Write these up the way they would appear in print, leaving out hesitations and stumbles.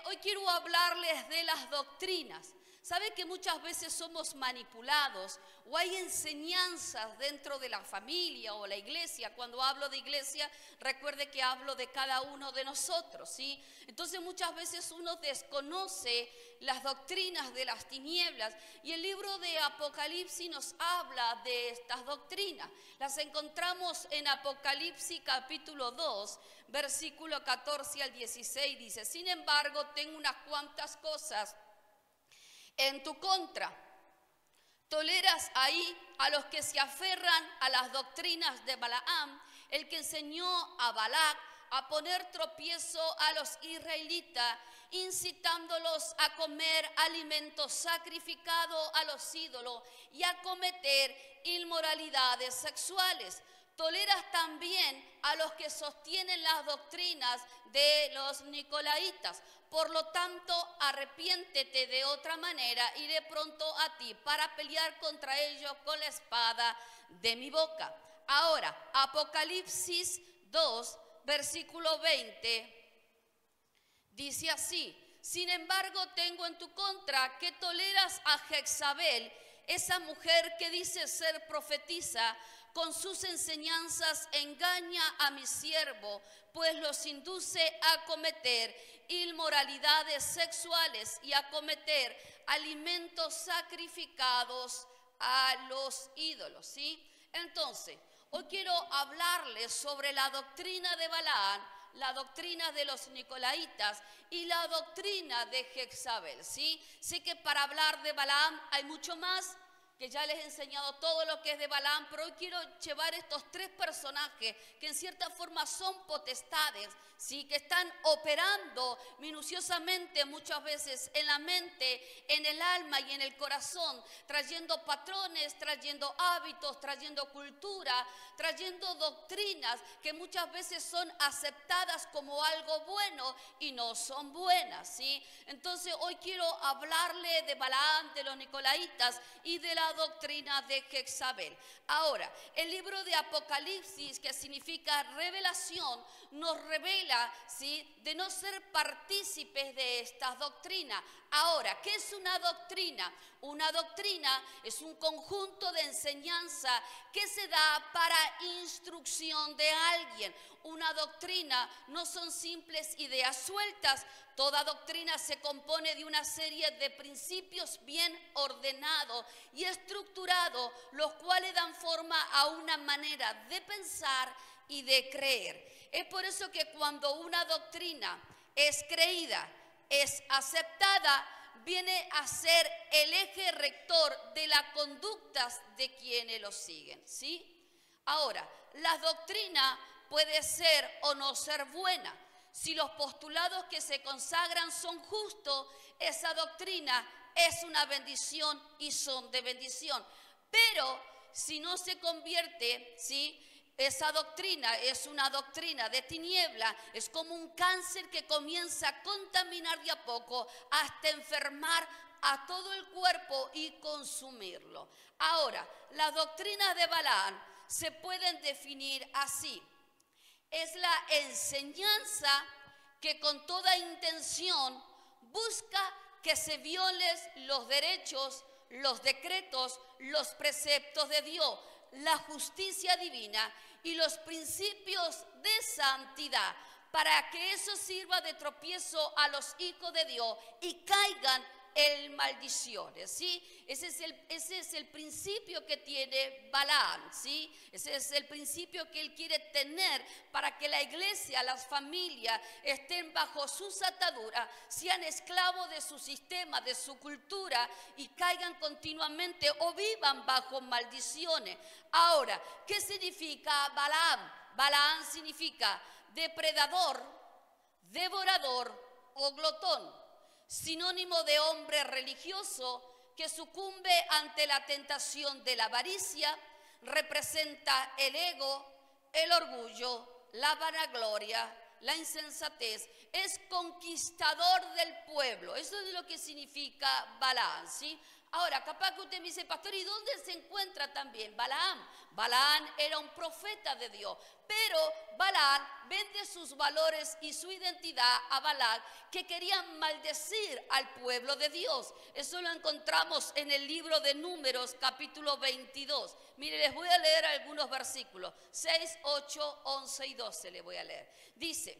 hoy quiero hablarles de las doctrinas. ¿Sabe que muchas veces somos manipulados o hay enseñanzas dentro de la familia o la iglesia? Cuando hablo de iglesia, recuerde que hablo de cada uno de nosotros, ¿sí? Entonces muchas veces uno desconoce las doctrinas de las tinieblas y el libro de Apocalipsis nos habla de estas doctrinas. Las encontramos en Apocalipsis capítulo 2, versículo 14 al 16, dice: sin embargo, tengo unas cuantas cosas en tu contra. Toleras ahí a los que se aferran a las doctrinas de Balaam, el que enseñó a Balac a poner tropiezo a los israelitas, incitándolos a comer alimentos sacrificados a los ídolos y a cometer inmoralidades sexuales. Toleras también a los que sostienen las doctrinas de los nicolaitas. Por lo tanto, arrepiéntete, de otra manera iré pronto a ti para pelear contra ellos con la espada de mi boca. Ahora, Apocalipsis 2, versículo 20, dice así: sin embargo, tengo en tu contra que toleras a Jezabel, esa mujer que dice ser profetisa. Con sus enseñanzas engaña a mi siervo, pues los induce a cometer inmoralidades sexuales y a cometer alimentos sacrificados a los ídolos, ¿sí? Entonces, hoy quiero hablarles sobre la doctrina de Balaam, la doctrina de los nicolaitas y la doctrina de Jezabel, ¿sí? Sé que para hablar de Balaam hay mucho más, que ya les he enseñado todo lo que es de Balaam, pero hoy quiero llevar estos tres personajes que en cierta forma son potestades, ¿sí? Que están operando minuciosamente muchas veces en la mente, en el alma y en el corazón, trayendo patrones, trayendo hábitos, trayendo cultura, trayendo doctrinas que muchas veces son aceptadas como algo bueno y no son buenas, ¿sí? Entonces hoy quiero hablarle de Balaam, de los nicolaitas y de la doctrina de Jezabel. Ahora, el libro de Apocalipsis, que significa revelación, nos revela, ¿sí?, de no ser partícipes de estas doctrinas. Ahora, ¿qué es una doctrina? Una doctrina es un conjunto de enseñanza que se da para instrucción de alguien. Una doctrina no son simples ideas sueltas. Toda doctrina se compone de una serie de principios bien ordenados y estructurados, los cuales dan forma a una manera de pensar y de creer. Es por eso que cuando una doctrina es creída, es aceptada, viene a ser el eje rector de las conductas de quienes lo siguen, ¿sí? Ahora, la doctrina puede ser o no ser buena. Si los postulados que se consagran son justos, esa doctrina es una bendición y son de bendición. Pero si no se convierte, ¿sí?, esa doctrina es una doctrina de tiniebla, es como un cáncer que comienza a contaminar de a poco hasta enfermar a todo el cuerpo y consumirlo. Ahora, las doctrinas de Balaam se pueden definir así: es la enseñanza que con toda intención busca que se violen los derechos, los decretos, los preceptos de Dios, la justicia divina y los principios de santidad, para que eso sirva de tropiezo a los hijos de Dios y caigan en maldiciones, ¿sí? Ese es el principio que tiene Balaam, ¿sí? Ese es el principio que él quiere tener para que la iglesia, las familias estén bajo sus ataduras, sean esclavos de su sistema, de su cultura y caigan continuamente o vivan bajo maldiciones. Ahora, ¿qué significa Balaam? Balaam significa depredador, devorador o glotón. Sinónimo de hombre religioso que sucumbe ante la tentación de la avaricia, representa el ego, el orgullo, la vanagloria, la insensatez, es conquistador del pueblo. Eso es lo que significa Balaam, ¿sí? Ahora, capaz que usted me dice, pastor, ¿y dónde se encuentra también Balaam? Balaam era un profeta de Dios, pero Balaam vende sus valores y su identidad a Balac, que querían maldecir al pueblo de Dios. Eso lo encontramos en el libro de Números, capítulo 22. Mire, les voy a leer algunos versículos, 6, 8, 11 y 12 les voy a leer. Dice: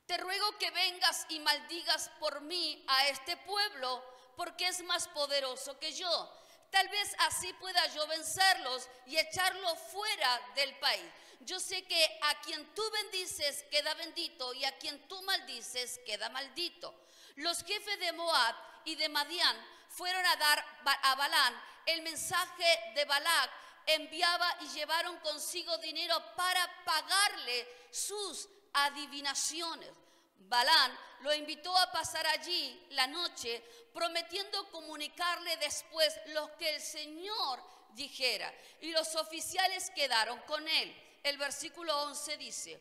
te ruego que vengas y maldigas por mí a este pueblo, porque es más poderoso que yo. Tal vez así pueda yo vencerlos y echarlos fuera del país. Yo sé que a quien tú bendices queda bendito y a quien tú maldices queda maldito. Los jefes de Moab y de Madián fueron a dar a Balaam el mensaje de Balac. Enviaba y llevaron consigo dinero para pagarle sus adivinaciones. Balaam lo invitó a pasar allí la noche, prometiendo comunicarle después lo que el Señor dijera. Y los oficiales quedaron con él. El versículo 11 dice: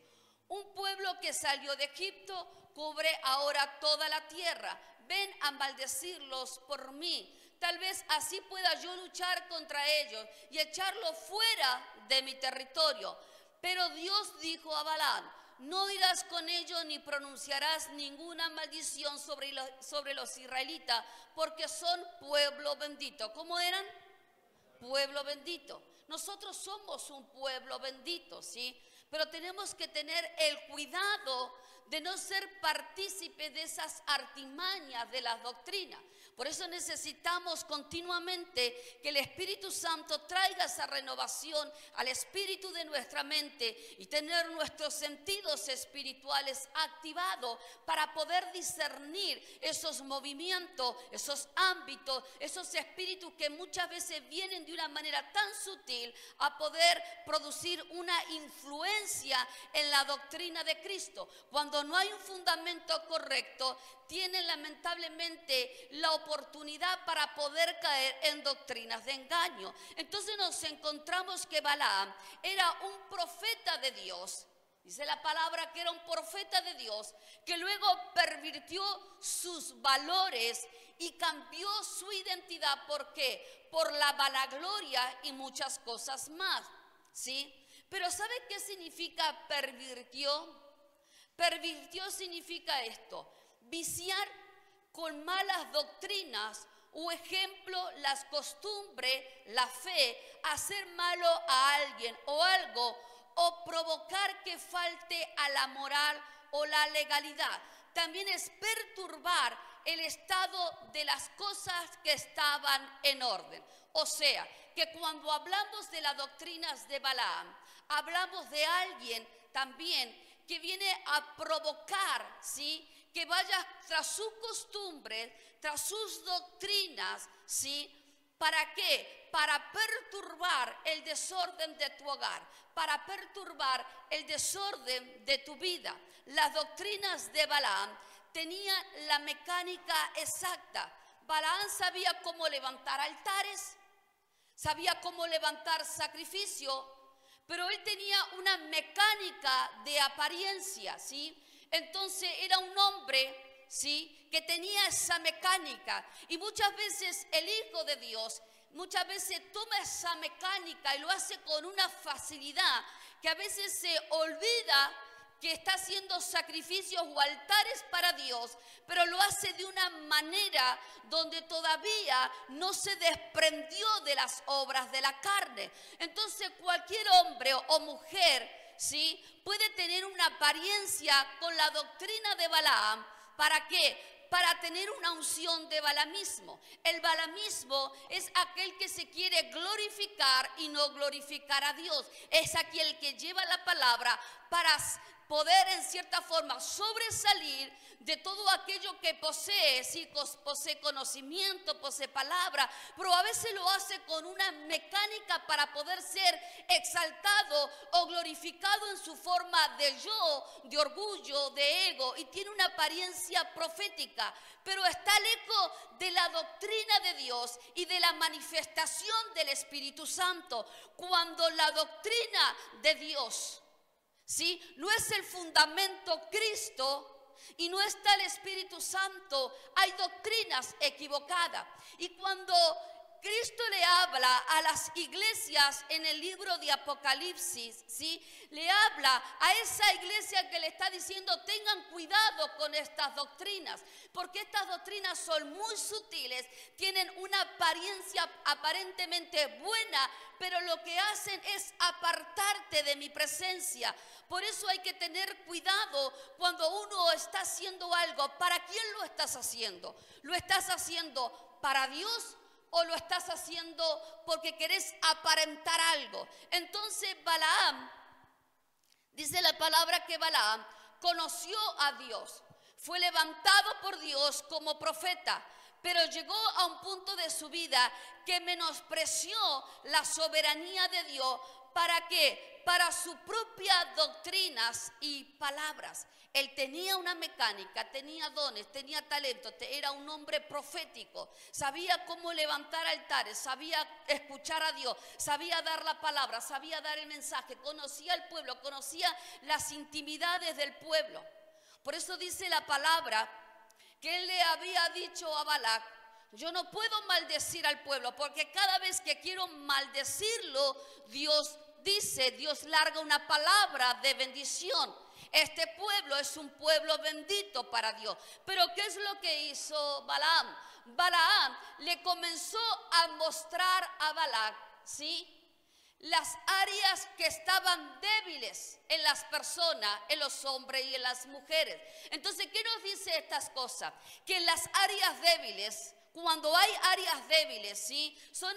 un pueblo que salió de Egipto cubre ahora toda la tierra. Ven a maldecirlos por mí. Tal vez así pueda yo luchar contra ellos y echarlos fuera de mi territorio. Pero Dios dijo a Balaam: no irás con ellos ni pronunciarás ninguna maldición sobre los israelitas, porque son pueblo bendito. ¿Cómo eran? Pueblo bendito. Nosotros somos un pueblo bendito, ¿sí? Pero tenemos que tener el cuidado de no ser partícipes de esas artimañas de las doctrinas. Por eso necesitamos continuamente que el Espíritu Santo traiga esa renovación al espíritu de nuestra mente y tener nuestros sentidos espirituales activados para poder discernir esos movimientos, esos ámbitos, esos espíritus que muchas veces vienen de una manera tan sutil a poder producir una influencia en la doctrina de Cristo. Cuando no hay un fundamento correcto, tienen lamentablemente la oportunidad para poder caer en doctrinas de engaño. Entonces nos encontramos que Balaam era un profeta de Dios. Dice la palabra que era un profeta de Dios, que luego pervirtió sus valores y cambió su identidad. ¿Por qué? Por la vanagloria y muchas cosas más, ¿sí? Pero ¿sabe qué significa pervirtió? Pervirtió significa esto: viciar con malas doctrinas o ejemplo las costumbres, la fe, hacer malo a alguien o algo, o provocar que falte a la moral o la legalidad. También es perturbar el estado de las cosas que estaban en orden. O sea, que cuando hablamos de las doctrinas de Balaam, hablamos de alguien también que viene a provocar, ¿sí?, que vaya tras sus costumbres, tras sus doctrinas, ¿sí? ¿Para qué? Para perturbar el desorden de tu hogar, para perturbar el desorden de tu vida. Las doctrinas de Balaam tenían la mecánica exacta. Balaam sabía cómo levantar altares, sabía cómo levantar sacrificio, pero él tenía una mecánica de apariencia, ¿sí? Entonces era un hombre, ¿sí?, que tenía esa mecánica. Y muchas veces el Hijo de Dios, muchas veces toma esa mecánica y lo hace con una facilidad que a veces se olvida que está haciendo sacrificios o altares para Dios, pero lo hace de una manera donde todavía no se desprendió de las obras de la carne. Entonces cualquier hombre o mujer, ¿sí?, puede tener una apariencia con la doctrina de Balaam. ¿Para qué? Para tener una unción de balamismo. El balamismo es aquel que se quiere glorificar y no glorificar a Dios. Es aquel que lleva la palabra para poder en cierta forma sobresalir de todo aquello que posee, sí, posee conocimiento, posee palabra, pero a veces lo hace con una mecánica para poder ser exaltado o glorificado en su forma de yo, de orgullo, de ego, y tiene una apariencia profética, pero está lejos de la doctrina de Dios y de la manifestación del Espíritu Santo. Cuando la doctrina de Dios, ¿sí?, no es el fundamento Cristo, y no está el Espíritu Santo, hay doctrinas equivocadas. Y cuando Cristo le habla a las iglesias en el libro de Apocalipsis, ¿sí? Le habla a esa iglesia que le está diciendo: tengan cuidado con estas doctrinas, porque estas doctrinas son muy sutiles, tienen una apariencia aparentemente buena, pero lo que hacen es apartarte de mi presencia. Por eso hay que tener cuidado cuando uno está haciendo algo. ¿Para quién lo estás haciendo? ¿Lo estás haciendo para Dios o lo estás haciendo porque querés aparentar algo? Entonces Balaam, dice la palabra que Balaam conoció a Dios, fue levantado por Dios como profeta, pero llegó a un punto de su vida que menospreció la soberanía de Dios. ¿Para qué? Para sus propias doctrinas y palabras. Él tenía una mecánica, tenía dones, tenía talento, era un hombre profético, sabía cómo levantar altares, sabía escuchar a Dios, sabía dar la palabra, sabía dar el mensaje, conocía al pueblo, conocía las intimidades del pueblo. Por eso dice la palabra que él le había dicho a Balac: yo no puedo maldecir al pueblo, porque cada vez que quiero maldecirlo, Dios larga una palabra de bendición. Este pueblo es un pueblo bendito para Dios. Pero ¿qué es lo que hizo Balaam? Balaam le comenzó a mostrar a Balac, ¿sí?, las áreas que estaban débiles en las personas, en los hombres y en las mujeres. Entonces, ¿qué nos dice estas cosas? Que en las áreas débiles, cuando hay áreas débiles, ¿sí?, son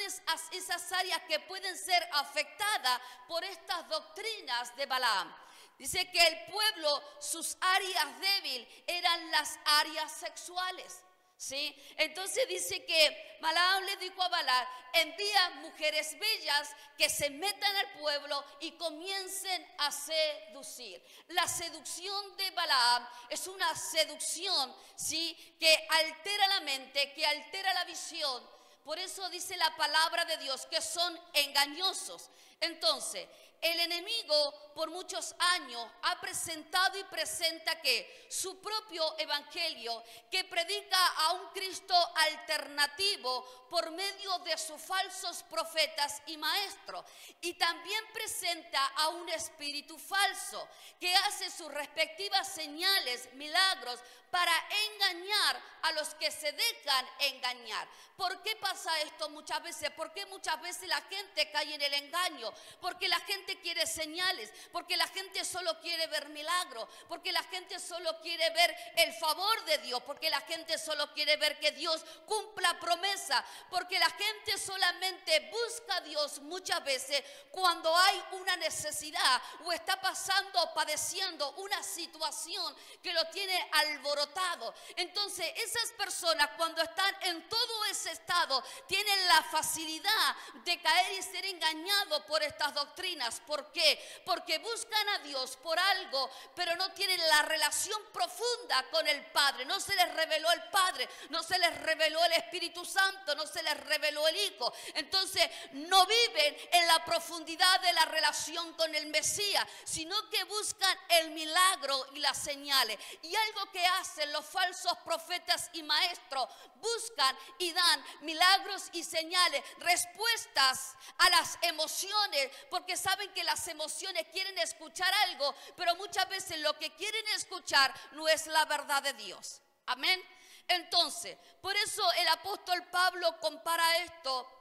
esas áreas que pueden ser afectadas por estas doctrinas de Balaam. Dice que el pueblo, sus áreas débiles eran las áreas sexuales, ¿sí? Entonces dice que Balaam le dijo a Balac: envía mujeres bellas que se metan al pueblo y comiencen a seducir. La seducción de Balaam es una seducción, ¿sí?, que altera la mente, que altera la visión. Por eso dice la palabra de Dios que son engañosos. Entonces, el enemigo por muchos años ha presentado y presenta que su propio evangelio, que predica a un Cristo alternativo por medio de sus falsos profetas y maestros, y también presenta a un espíritu falso que hace sus respectivas señales, milagros, para engañar a los que se dejan engañar. ¿Por qué pasa esto muchas veces? ¿Por qué muchas veces la gente cae en el engaño? Porque la gente quiere señales, porque la gente solo quiere ver milagros, porque la gente solo quiere ver el favor de Dios, porque la gente solo quiere ver que Dios cumpla promesa, porque la gente solamente busca a Dios muchas veces cuando hay una necesidad o está pasando o padeciendo una situación que lo tiene alborotado. Entonces esas personas, cuando están en todo ese estado, tienen la facilidad de caer y ser engañados por estas doctrinas. ¿Por qué? Porque buscan a Dios por algo, pero no tienen la relación profunda con el Padre. No se les reveló el Padre, no se les reveló el Espíritu Santo, no se les reveló el Hijo. Entonces no viven en la profundidad de la relación con el Mesías, sino que buscan el milagro y las señales. Y algo que hacen los falsos profetas y maestros: buscan y dan milagros y señales, respuestas a las emociones, porque saben que las emociones quieren escuchar algo, pero muchas veces lo que quieren escuchar no es la verdad de Dios. Amén. Entonces, por eso el apóstol Pablo compara esto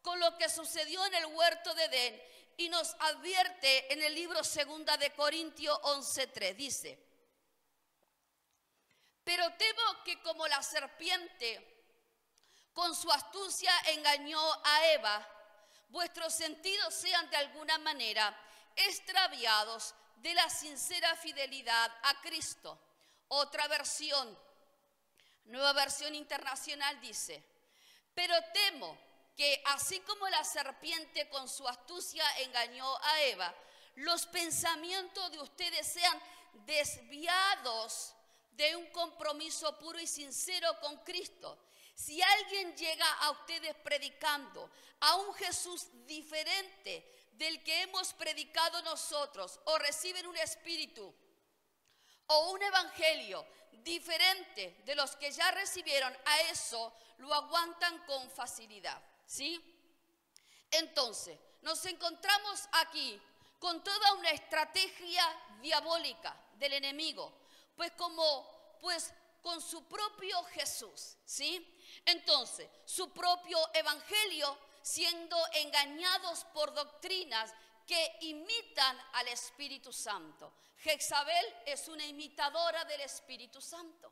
con lo que sucedió en el huerto de Edén y nos advierte en el libro 2 de Corintios 11:3. Dice: pero temo que como la serpiente con su astucia engañó a Eva, vuestros sentidos sean de alguna manera extraviados de la sincera fidelidad a Cristo. Otra versión, Nueva Versión Internacional, dice: pero temo que así como la serpiente con su astucia engañó a Eva, los pensamientos de ustedes sean desviados de un compromiso puro y sincero con Cristo. Si alguien llega a ustedes predicando a un Jesús diferente del que hemos predicado nosotros, o reciben un espíritu o un evangelio diferente de los que ya recibieron, a eso lo aguantan con facilidad, ¿sí? Entonces, nos encontramos aquí con toda una estrategia diabólica del enemigo, pues con su propio Jesús, ¿sí? Entonces, su propio evangelio siendo engañados por doctrinas que imitan al Espíritu Santo. Jezabel es una imitadora del Espíritu Santo,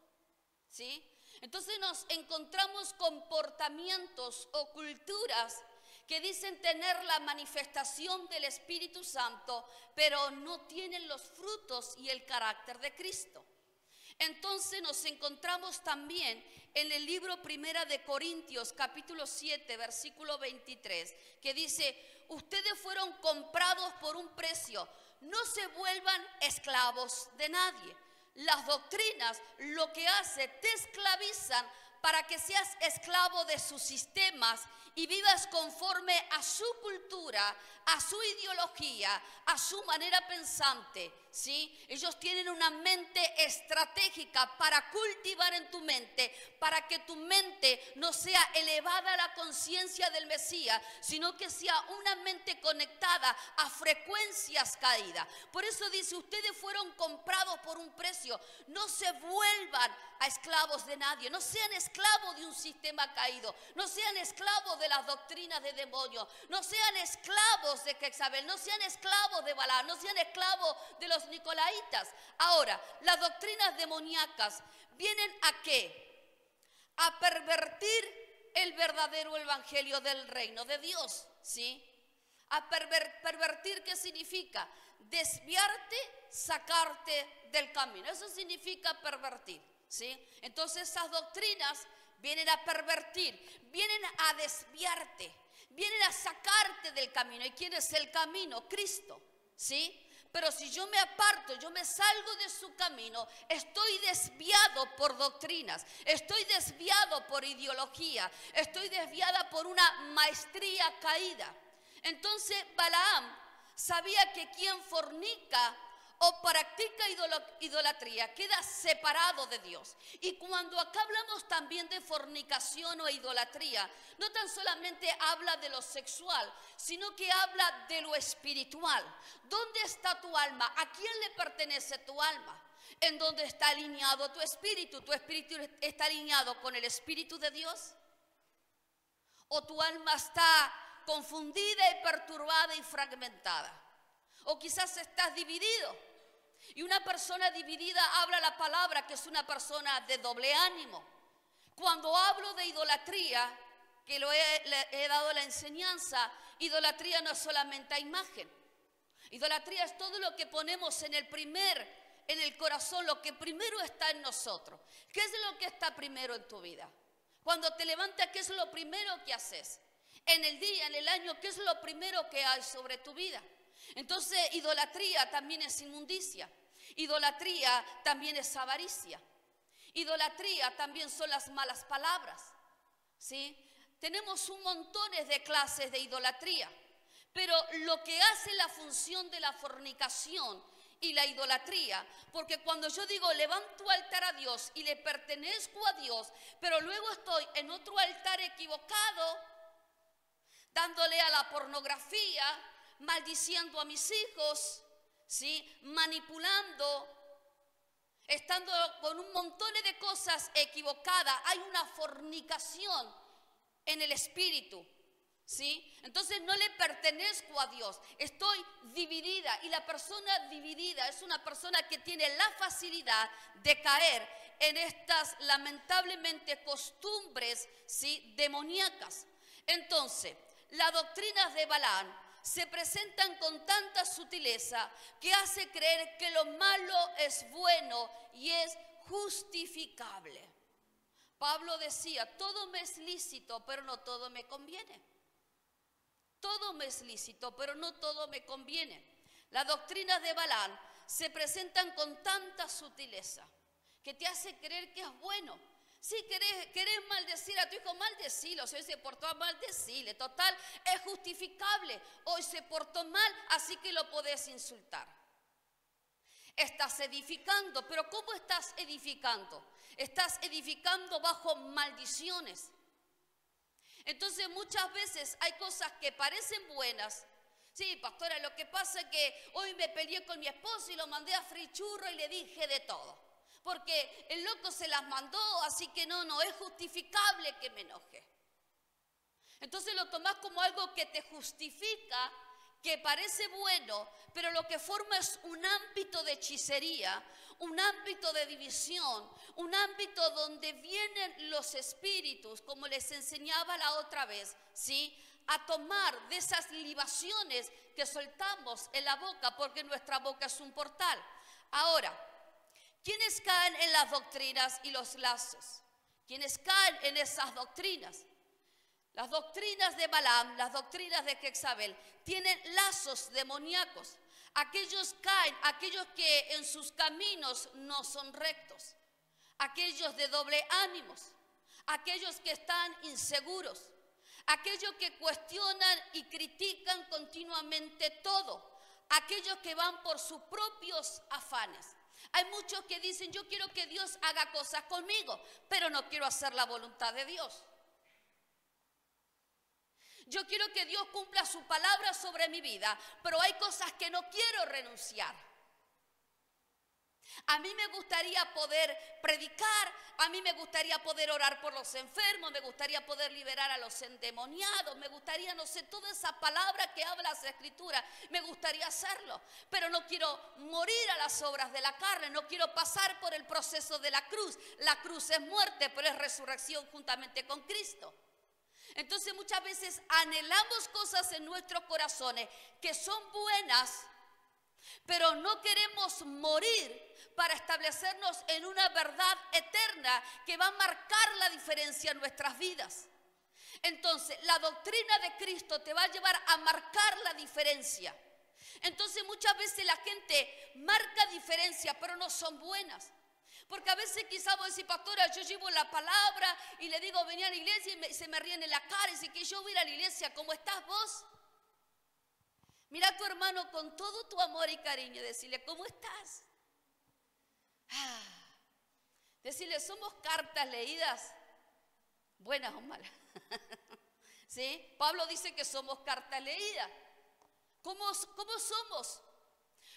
¿sí? Entonces nos encontramos comportamientos o culturas que dicen tener la manifestación del Espíritu Santo, pero no tienen los frutos y el carácter de Cristo. Entonces nos encontramos también en el libro Primera de Corintios, capítulo 7, versículo 23, que dice: ustedes fueron comprados por un precio, no se vuelvan esclavos de nadie. Las doctrinas lo que hace, te esclavizan para que seas esclavo de sus sistemas y vivas conforme a su cultura, a su ideología, a su manera pensante, ¿sí? Ellos tienen una mente estratégica para cultivar en tu mente, para que tu mente no sea elevada a la conciencia del Mesías, sino que sea una mente conectada a frecuencias caídas. Por eso dice, ustedes fueron comprados por un precio, no se vuelvan a esclavos de nadie, no sean esclavos de un sistema caído, no sean esclavos de las doctrinas de demonios, no sean esclavos de Jezabel, no sean esclavos de Balaam, no sean esclavos de los nicolaitas. Ahora, las doctrinas demoníacas vienen ¿a qué? A pervertir el verdadero evangelio del reino de Dios, ¿sí? A pervertir, ¿qué significa? Desviarte, sacarte del camino. Eso significa pervertir, ¿sí? Entonces esas doctrinas vienen a pervertir, vienen a desviarte, vienen a sacarte del camino. ¿Y quién es el camino? Cristo, ¿sí? Pero si yo me aparto, yo me salgo de su camino, estoy desviado por doctrinas, estoy desviado por ideología, estoy desviada por una maestría caída. Entonces Balaam sabía que quien fornica o practica idolatría queda separado de Dios. Y cuando acá hablamos también de fornicación o idolatría, no tan solamente habla de lo sexual, sino que habla de lo espiritual. ¿Dónde está tu alma? ¿A quién le pertenece tu alma? ¿En dónde está alineado tu espíritu? ¿Tu espíritu está alineado con el Espíritu de Dios? ¿O tu alma está confundida y perturbada y fragmentada? O quizás estás dividido. Y una persona dividida habla la palabra que es una persona de doble ánimo. Cuando hablo de idolatría, que le he dado la enseñanza, idolatría no es solamente a imagen. Idolatría es todo lo que ponemos en el corazón, lo que primero está en nosotros. ¿Qué es lo que está primero en tu vida? Cuando te levantas, ¿qué es lo primero que haces? En el día, en el año, ¿qué es lo primero que hay sobre tu vida? Entonces, idolatría también es inmundicia. Idolatría también es avaricia. Idolatría también son las malas palabras, ¿sí? Tenemos un montón de clases de idolatría, pero lo que hace la función de la fornicación y la idolatría, porque cuando yo digo levanto altar a Dios y le pertenezco a Dios, pero luego estoy en otro altar equivocado, dándole a la pornografía, maldiciendo a mis hijos, ¿sí? Manipulando, estando con un montón de cosas equivocadas. Hay una fornicación en el espíritu, ¿sí? Entonces no le pertenezco a Dios, estoy dividida, y la persona dividida es una persona que tiene la facilidad de caer en estas lamentablemente costumbres, ¿sí? Demoníacas. Entonces, las doctrinas de Balaam se presentan con tanta sutileza que hace creer que lo malo es bueno y es justificable. Pablo decía, todo me es lícito, pero no todo me conviene. Todo me es lícito, pero no todo me conviene. Las doctrinas de Balaam se presentan con tanta sutileza que te hace creer que es bueno. Si querés maldecir a tu hijo, maldecilo. Si hoy se portó mal, decile. Total, es justificable. Hoy se portó mal, así que lo podés insultar. Estás edificando, pero ¿cómo estás edificando? Estás edificando bajo maldiciones. Entonces muchas veces hay cosas que parecen buenas. Sí, pastora, lo que pasa es que hoy me peleé con mi esposo y lo mandé a freír churro y le dije de todo. Porque el loco se las mandó, así que no es justificable que me enoje. Entonces lo tomás como algo que te justifica, que parece bueno, pero lo que forma es un ámbito de hechicería, un ámbito de división, un ámbito donde vienen los espíritus, como les enseñaba la otra vez, ¿sí?, a tomar de esas libaciones que soltamos en la boca, porque nuestra boca es un portal. Ahora, ¿quiénes caen en las doctrinas y los lazos? ¿Quiénes caen en esas doctrinas? Las doctrinas de Balaam, las doctrinas de Jezabel, tienen lazos demoníacos. Aquellos caen, aquellos que en sus caminos no son rectos, aquellos de doble ánimos, aquellos que están inseguros, aquellos que cuestionan y critican continuamente todo, aquellos que van por sus propios afanes. Hay muchos que dicen, yo quiero que Dios haga cosas conmigo, pero no quiero hacer la voluntad de Dios. Yo quiero que Dios cumpla su palabra sobre mi vida, pero hay cosas que no quiero renunciar. A mí me gustaría poder predicar, a mí me gustaría poder orar por los enfermos, me gustaría poder liberar a los endemoniados, me gustaría, no sé, toda esa palabra que habla la Escritura, me gustaría hacerlo, pero no quiero morir a las obras de la carne, no quiero pasar por el proceso de la cruz. La cruz es muerte, pero es resurrección juntamente con Cristo. Entonces muchas veces anhelamos cosas en nuestros corazones que son buenas, pero no queremos morir para establecernos en una verdad eterna que va a marcar la diferencia en nuestras vidas. Entonces la doctrina de Cristo te va a llevar a marcar la diferencia. Entonces muchas veces la gente marca diferencia, pero no son buenas. Porque a veces quizás vos decís, pastora, yo llevo la palabra y le digo, vení a la iglesia y se me ríen en la cara y dicen que yo voy a ir a la iglesia. ¿Cómo estás vos? Mira a tu hermano con todo tu amor y cariño y decirle, ¿cómo estás? Decirle, ¿somos cartas leídas? ¿Buenas o malas? ¿Sí? Pablo dice que somos cartas leídas. ¿Cómo somos?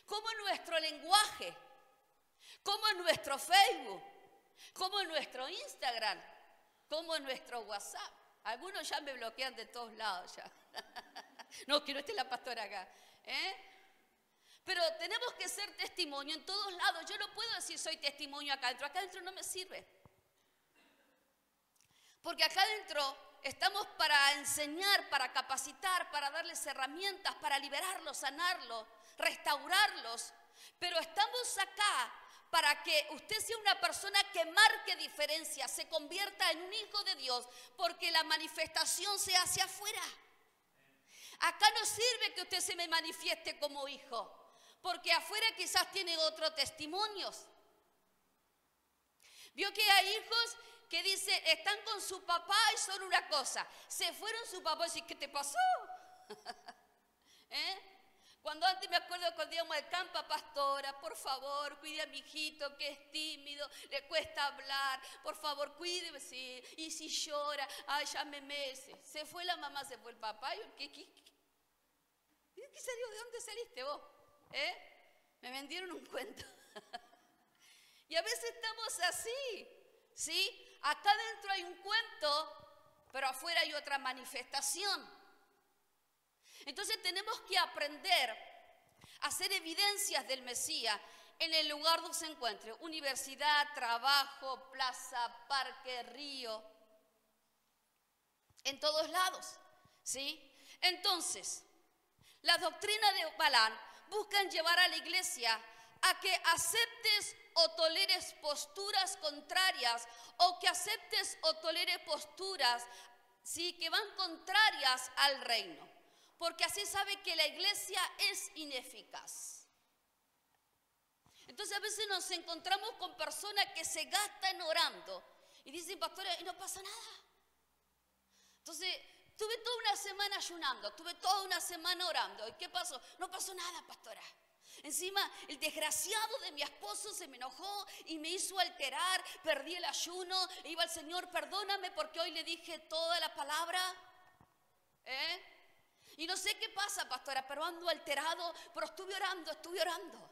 ¿Cómo es nuestro lenguaje? ¿Cómo es nuestro Facebook? ¿Cómo es nuestro Instagram? ¿Cómo es nuestro WhatsApp? Algunos ya me bloquean de todos lados ya. No, que no esté la pastora acá. Pero tenemos que ser testimonio en todos lados. Yo no puedo decir soy testimonio acá adentro. Acá adentro no me sirve. Porque acá adentro estamos para enseñar, para capacitar, para darles herramientas, para liberarlos, sanarlos, restaurarlos. Pero estamos acá para que usted sea una persona que marque diferencia, se convierta en un hijo de Dios, porque la manifestación se hace afuera. Acá no sirve que usted se me manifieste como hijo, porque afuera quizás tiene otros testimonios. Vio que hay hijos que dicen, están con su papá y son una cosa. Se fueron su papá y dicen, ¿qué te pasó? Cuando antes me acuerdo cuando íbamos al campo, pastora, por favor, cuide a mi hijito que es tímido, le cuesta hablar, por favor, cuídeme, sí. Y si llora, ay, llámeme. Se fue la mamá, se fue el papá. ¿Qué salió? ¿De dónde saliste vos? Me vendieron un cuento. Y a veces estamos así, ¿sí? Acá adentro hay un cuento, pero afuera hay otra manifestación. Entonces tenemos que aprender a hacer evidencias del Mesías en el lugar donde se encuentre. Universidad, trabajo, plaza, parque, río. En todos lados, ¿sí? Entonces, las doctrinas de Balaam buscan llevar a la iglesia a que aceptes o toleres posturas contrarias o que aceptes o toleres posturas, ¿sí?, que van contrarias al reino. Porque así sabe que la iglesia es ineficaz. Entonces a veces nos encontramos con personas que se gastan orando y dicen, pastora, y no pasa nada. Entonces, tuve toda una semana ayunando, tuve toda una semana orando. ¿Y qué pasó? No pasó nada, pastora. Encima, el desgraciado de mi esposo se me enojó y me hizo alterar, perdí el ayuno, e iba al Señor, perdóname porque hoy le dije toda la palabra. Y no sé qué pasa, pastora, pero ando alterado, pero estuve orando.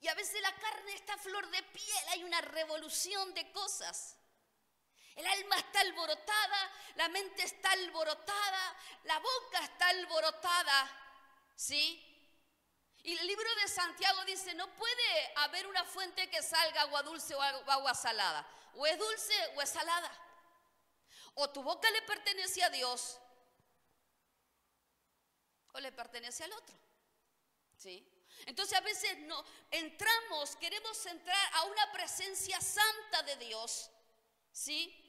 Y a veces la carne está a flor de piel, hay una revolución de cosas. El alma está alborotada, la mente está alborotada, la boca está alborotada, ¿sí? Y el libro de Santiago dice, no puede haber una fuente que salga agua dulce o agua salada. O es dulce o es salada. O tu boca le pertenece a Dios o le pertenece al otro, ¿sí? Entonces a veces no entramos, queremos entrar a una presencia santa de Dios, ¿sí?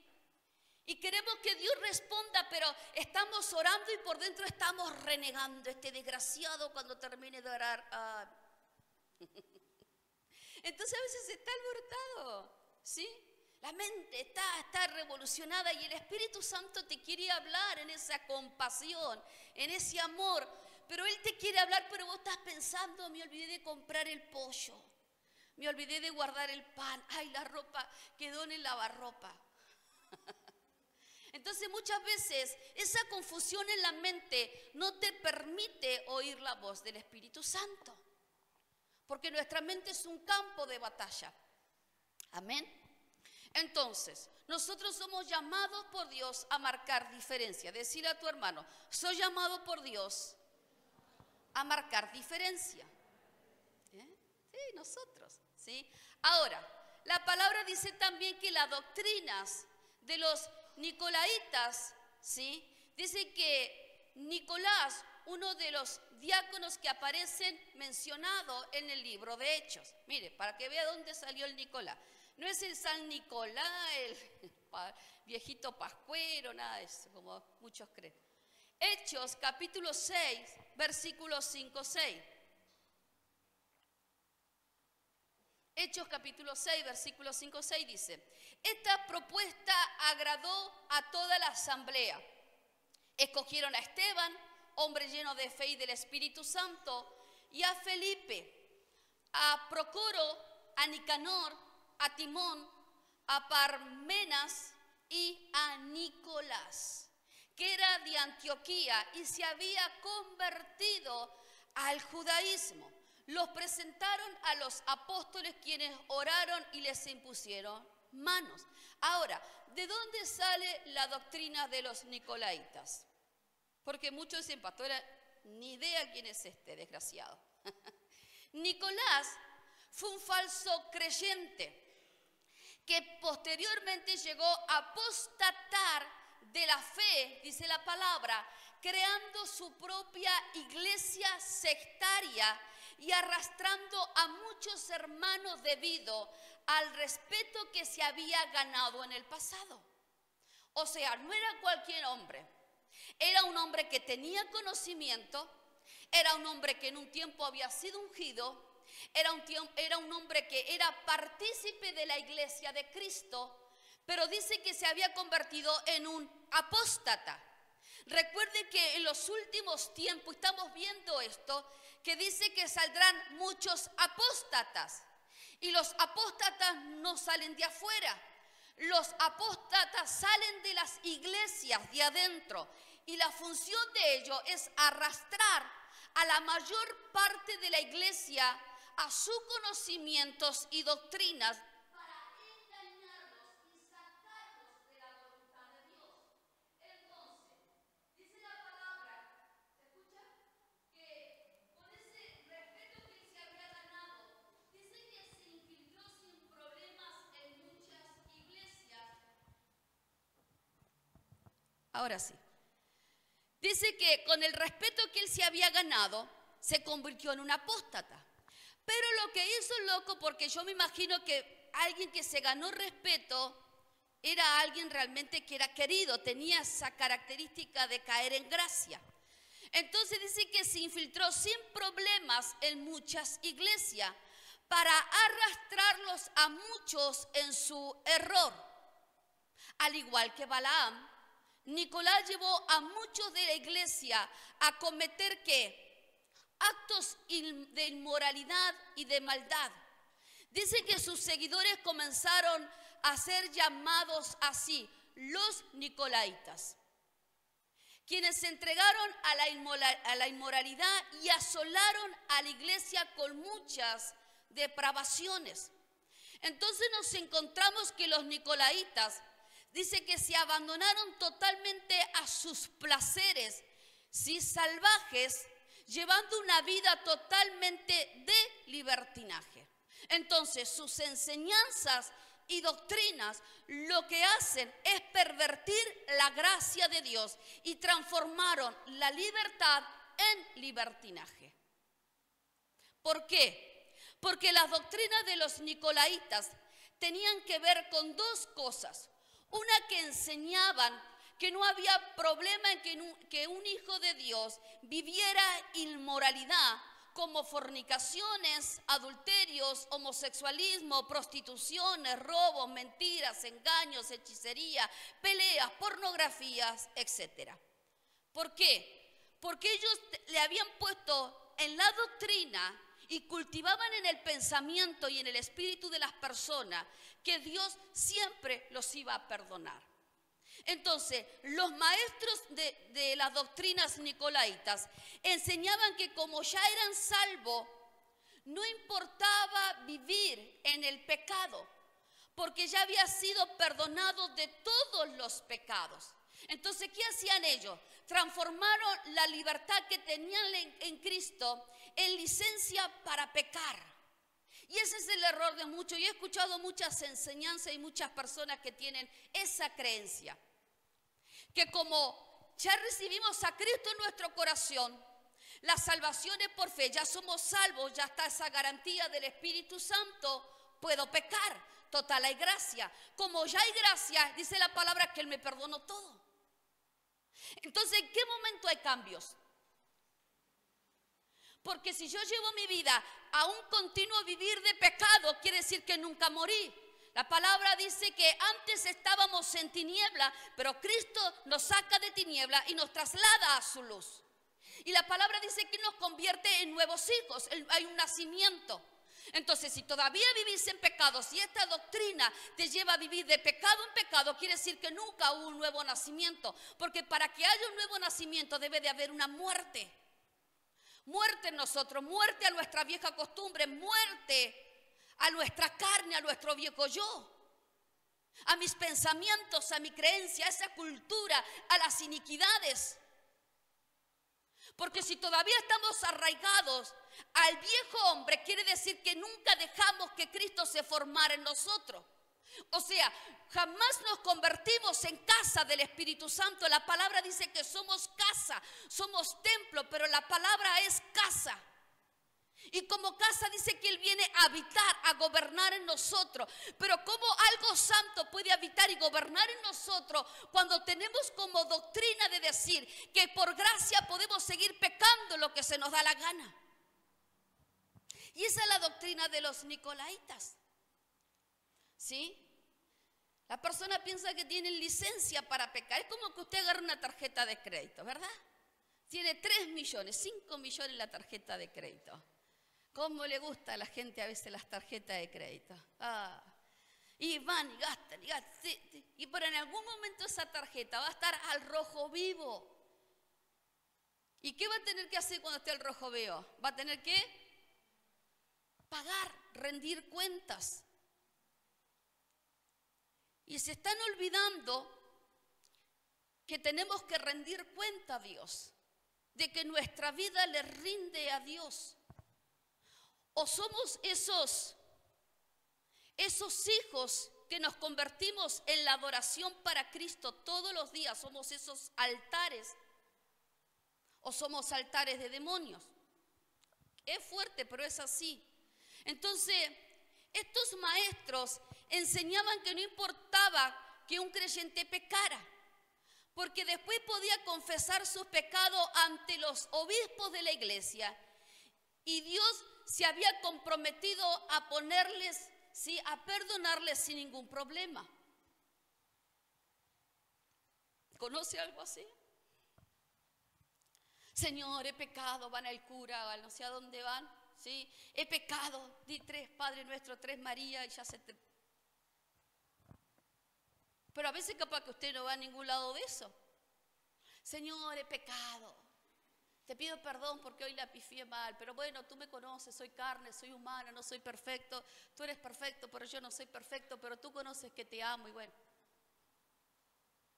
Y queremos que Dios responda, pero estamos orando y por dentro estamos renegando. Este desgraciado cuando termine de orar. Entonces a veces está alborotado, ¿sí? La mente está revolucionada y el Espíritu Santo te quiere hablar en esa compasión, en ese amor. Pero Él te quiere hablar, pero vos estás pensando, me olvidé de comprar el pollo. Me olvidé de guardar el pan. Ay, la ropa quedó en el lavarropa. Entonces muchas veces esa confusión en la mente no te permite oír la voz del Espíritu Santo. Porque nuestra mente es un campo de batalla. Amén. Entonces, nosotros somos llamados por Dios a marcar diferencia. Decirle a tu hermano, soy llamado por Dios a marcar diferencia. Sí, nosotros, ¿sí? Ahora, la palabra dice también que las doctrinas de los Nicolaitas, ¿sí? Dice que Nicolás, uno de los diáconos que aparecen mencionado en el libro de Hechos. Mire, para que vea dónde salió el Nicolás. No es el San Nicolás, el viejito pascuero, nada de eso, como muchos creen. Hechos capítulo 6, versículos 5-6. Hechos capítulo 6, versículos 5-6 dice, esta propuesta agradó a toda la asamblea. Escogieron a Esteban, hombre lleno de fe y del Espíritu Santo, y a Felipe, a Procoro, a Nicanor, a Timón, a Parmenas y a Nicolás, que era de Antioquía y se había convertido al judaísmo. Los presentaron a los apóstoles, quienes oraron y les impusieron manos. Ahora, ¿de dónde sale la doctrina de los nicolaitas? Porque muchos dicen, pastora, ni idea quién es este desgraciado. Nicolás fue un falso creyente que posteriormente llegó a apostatar de la fe, dice la palabra, creando su propia iglesia sectaria y arrastrando a muchos hermanos debido al respeto que se había ganado en el pasado. O sea, no era cualquier hombre, era un hombre que tenía conocimiento, era un hombre que en un tiempo había sido ungido, era un hombre que era partícipe de la iglesia de Cristo, pero dice que se había convertido en un apóstata. Recuerde que en los últimos tiempos estamos viendo esto, que dice que saldrán muchos apóstatas. Y los apóstatas no salen de afuera. Los apóstatas salen de las iglesias de adentro. Y la función de ellos es arrastrar a la mayor parte de la iglesia a sus conocimientos y doctrinas para engañarlos y sacarlos de la voluntad de Dios. Entonces, dice la palabra, ¿se escucha? Que con ese respeto que él se había ganado, dice que se infiltró sin problemas en muchas iglesias. Ahora sí. Dice que con el respeto que él se había ganado, se convirtió en un apóstata. Pero lo que hizo el loco, porque yo me imagino que alguien que se ganó respeto era alguien realmente que era querido, tenía esa característica de caer en gracia. Entonces dice que se infiltró sin problemas en muchas iglesias para arrastrarlos a muchos en su error. Al igual que Balaam, Nicolás llevó a muchos de la iglesia a cometer ¿qué? Actos de inmoralidad y de maldad. Dice que sus seguidores comenzaron a ser llamados así, los nicolaitas, quienes se entregaron a la inmoralidad y asolaron a la iglesia con muchas depravaciones. Entonces nos encontramos que los nicolaitas, dice que se abandonaron totalmente a sus placeres, ¿sí? Salvajes, llevando una vida totalmente de libertinaje. Entonces sus enseñanzas y doctrinas lo que hacen es pervertir la gracia de Dios y transformaron la libertad en libertinaje. ¿Por qué? Porque las doctrinas de los nicolaitas tenían que ver con dos cosas. Una, que enseñaban que no había problema en que un hijo de Dios viviera inmoralidad, como fornicaciones, adulterios, homosexualismo, prostituciones, robos, mentiras, engaños, hechicería, peleas, pornografías, etc. ¿Por qué? Porque ellos le habían puesto en la doctrina y cultivaban en el pensamiento y en el espíritu de las personas que Dios siempre los iba a perdonar. Entonces, los maestros de las doctrinas nicolaitas enseñaban que como ya eran salvos, no importaba vivir en el pecado, porque ya había sido perdonado de todos los pecados. Entonces, ¿qué hacían ellos? Transformaron la libertad que tenían en Cristo en licencia para pecar. Y ese es el error de muchos. Yo he escuchado muchas enseñanzas y muchas personas que tienen esa creencia, que como ya recibimos a Cristo en nuestro corazón, la salvación es por fe, ya somos salvos, ya está esa garantía del Espíritu Santo, puedo pecar, total hay gracia. Como ya hay gracia, dice la palabra que Él me perdonó todo. Entonces, ¿en qué momento hay cambios? Porque si yo llevo mi vida a un continuo vivir de pecado, quiere decir que nunca morí. La palabra dice que antes estábamos en tiniebla, pero Cristo nos saca de tiniebla y nos traslada a su luz. Y la palabra dice que nos convierte en nuevos hijos, hay un nacimiento. Entonces, si todavía vivís en pecado, si esta doctrina te lleva a vivir de pecado en pecado, quiere decir que nunca hubo un nuevo nacimiento. Porque para que haya un nuevo nacimiento debe de haber una muerte. Muerte en nosotros, muerte a nuestra vieja costumbre, muerte a nuestra carne, a nuestro viejo yo, a mis pensamientos, a mi creencia, a esa cultura, a las iniquidades. Porque si todavía estamos arraigados al viejo hombre, quiere decir que nunca dejamos que Cristo se formara en nosotros. O sea, jamás nos convertimos en casa del Espíritu Santo. La palabra dice que somos casa, somos templo, pero la palabra es casa. Y como casa dice que Él viene a habitar, a gobernar en nosotros. Pero ¿cómo algo santo puede habitar y gobernar en nosotros cuando tenemos como doctrina de decir que por gracia podemos seguir pecando lo que se nos da la gana? Y esa es la doctrina de los nicolaitas. ¿Sí? La persona piensa que tienen licencia para pecar. Es como que usted agarra una tarjeta de crédito, ¿verdad? Tiene 3 millones, 5 millones en la tarjeta de crédito. ¿Cómo le gusta a la gente a veces las tarjetas de crédito? Y van y gastan, y gastan. Y pero en algún momento esa tarjeta va a estar al rojo vivo. ¿Y qué va a tener que hacer cuando esté al rojo vivo? Va a tener que pagar, rendir cuentas. Y se están olvidando que tenemos que rendir cuenta a Dios, de que nuestra vida le rinde a Dios. O somos esos hijos que nos convertimos en la adoración para Cristo todos los días, somos esos altares, o somos altares de demonios. Es fuerte, pero es así. Entonces, estos maestros enseñaban que no importaba que un creyente pecara, porque después podía confesar sus pecados ante los obispos de la iglesia, y Dios se había comprometido a ponerles, ¿sí?, a perdonarles sin ningún problema. ¿Conoce algo así? Señor, he pecado, van al cura, no sé a dónde van, ¿sí? He pecado, di 3 Padre Nuestro, 3 María y ya se te... Pero a veces capaz que usted no va a ningún lado de eso. Señor, he pecado, te pido perdón porque hoy la pifié mal, pero bueno, tú me conoces, soy carne, soy humana, no soy perfecto, tú eres perfecto, pero yo no soy perfecto, pero tú conoces que te amo y bueno.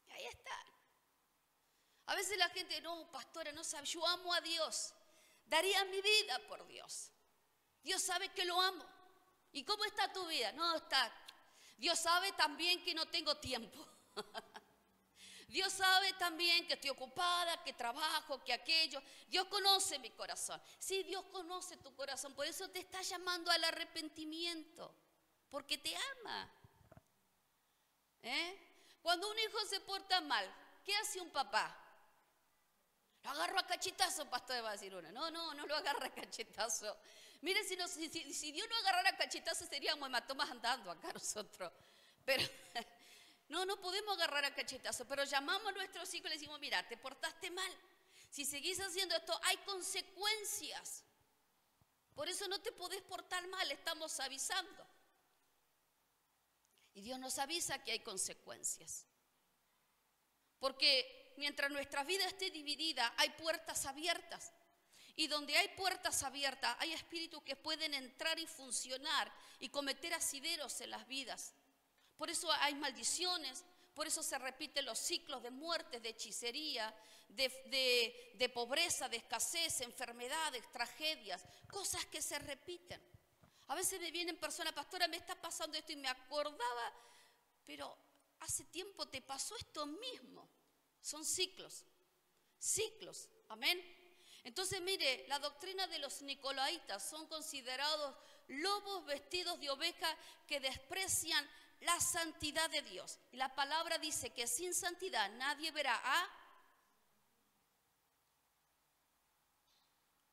Y ahí está. A veces la gente, no, pastora, no sabe, yo amo a Dios, daría mi vida por Dios. Dios sabe que lo amo. ¿Y cómo está tu vida? No está. Dios sabe también que no tengo tiempo. Dios sabe también que estoy ocupada, que trabajo, que aquello. Dios conoce mi corazón. Sí, Dios conoce tu corazón, por eso te está llamando al arrepentimiento, porque te ama. Cuando un hijo se porta mal, ¿qué hace un papá? Lo agarro a cachetazo, pastor, va a decir uno. No lo agarra a cachetazo. Mire, si Dios no agarrara a cachetazo, seríamos hematomas andando acá nosotros. Pero no podemos agarrar a cachetazo, pero llamamos a nuestros hijos y le decimos, mira, te portaste mal. Si seguís haciendo esto, hay consecuencias. Por eso no te podés portar mal, estamos avisando. Y Dios nos avisa que hay consecuencias. Porque mientras nuestra vida esté dividida, hay puertas abiertas. Y donde hay puertas abiertas, hay espíritus que pueden entrar y funcionar y cometer asideros en las vidas. Por eso hay maldiciones, por eso se repiten los ciclos de muertes, de hechicería, de pobreza, de escasez, enfermedades, tragedias, cosas que se repiten. A veces me vienen personas, pastora, me está pasando esto y me acordaba, pero hace tiempo te pasó esto mismo. Son ciclos, amén. Entonces mire, la doctrina de los nicolaitas son considerados lobos vestidos de oveja que desprecian la santidad de Dios. Y la palabra dice que sin santidad nadie verá a...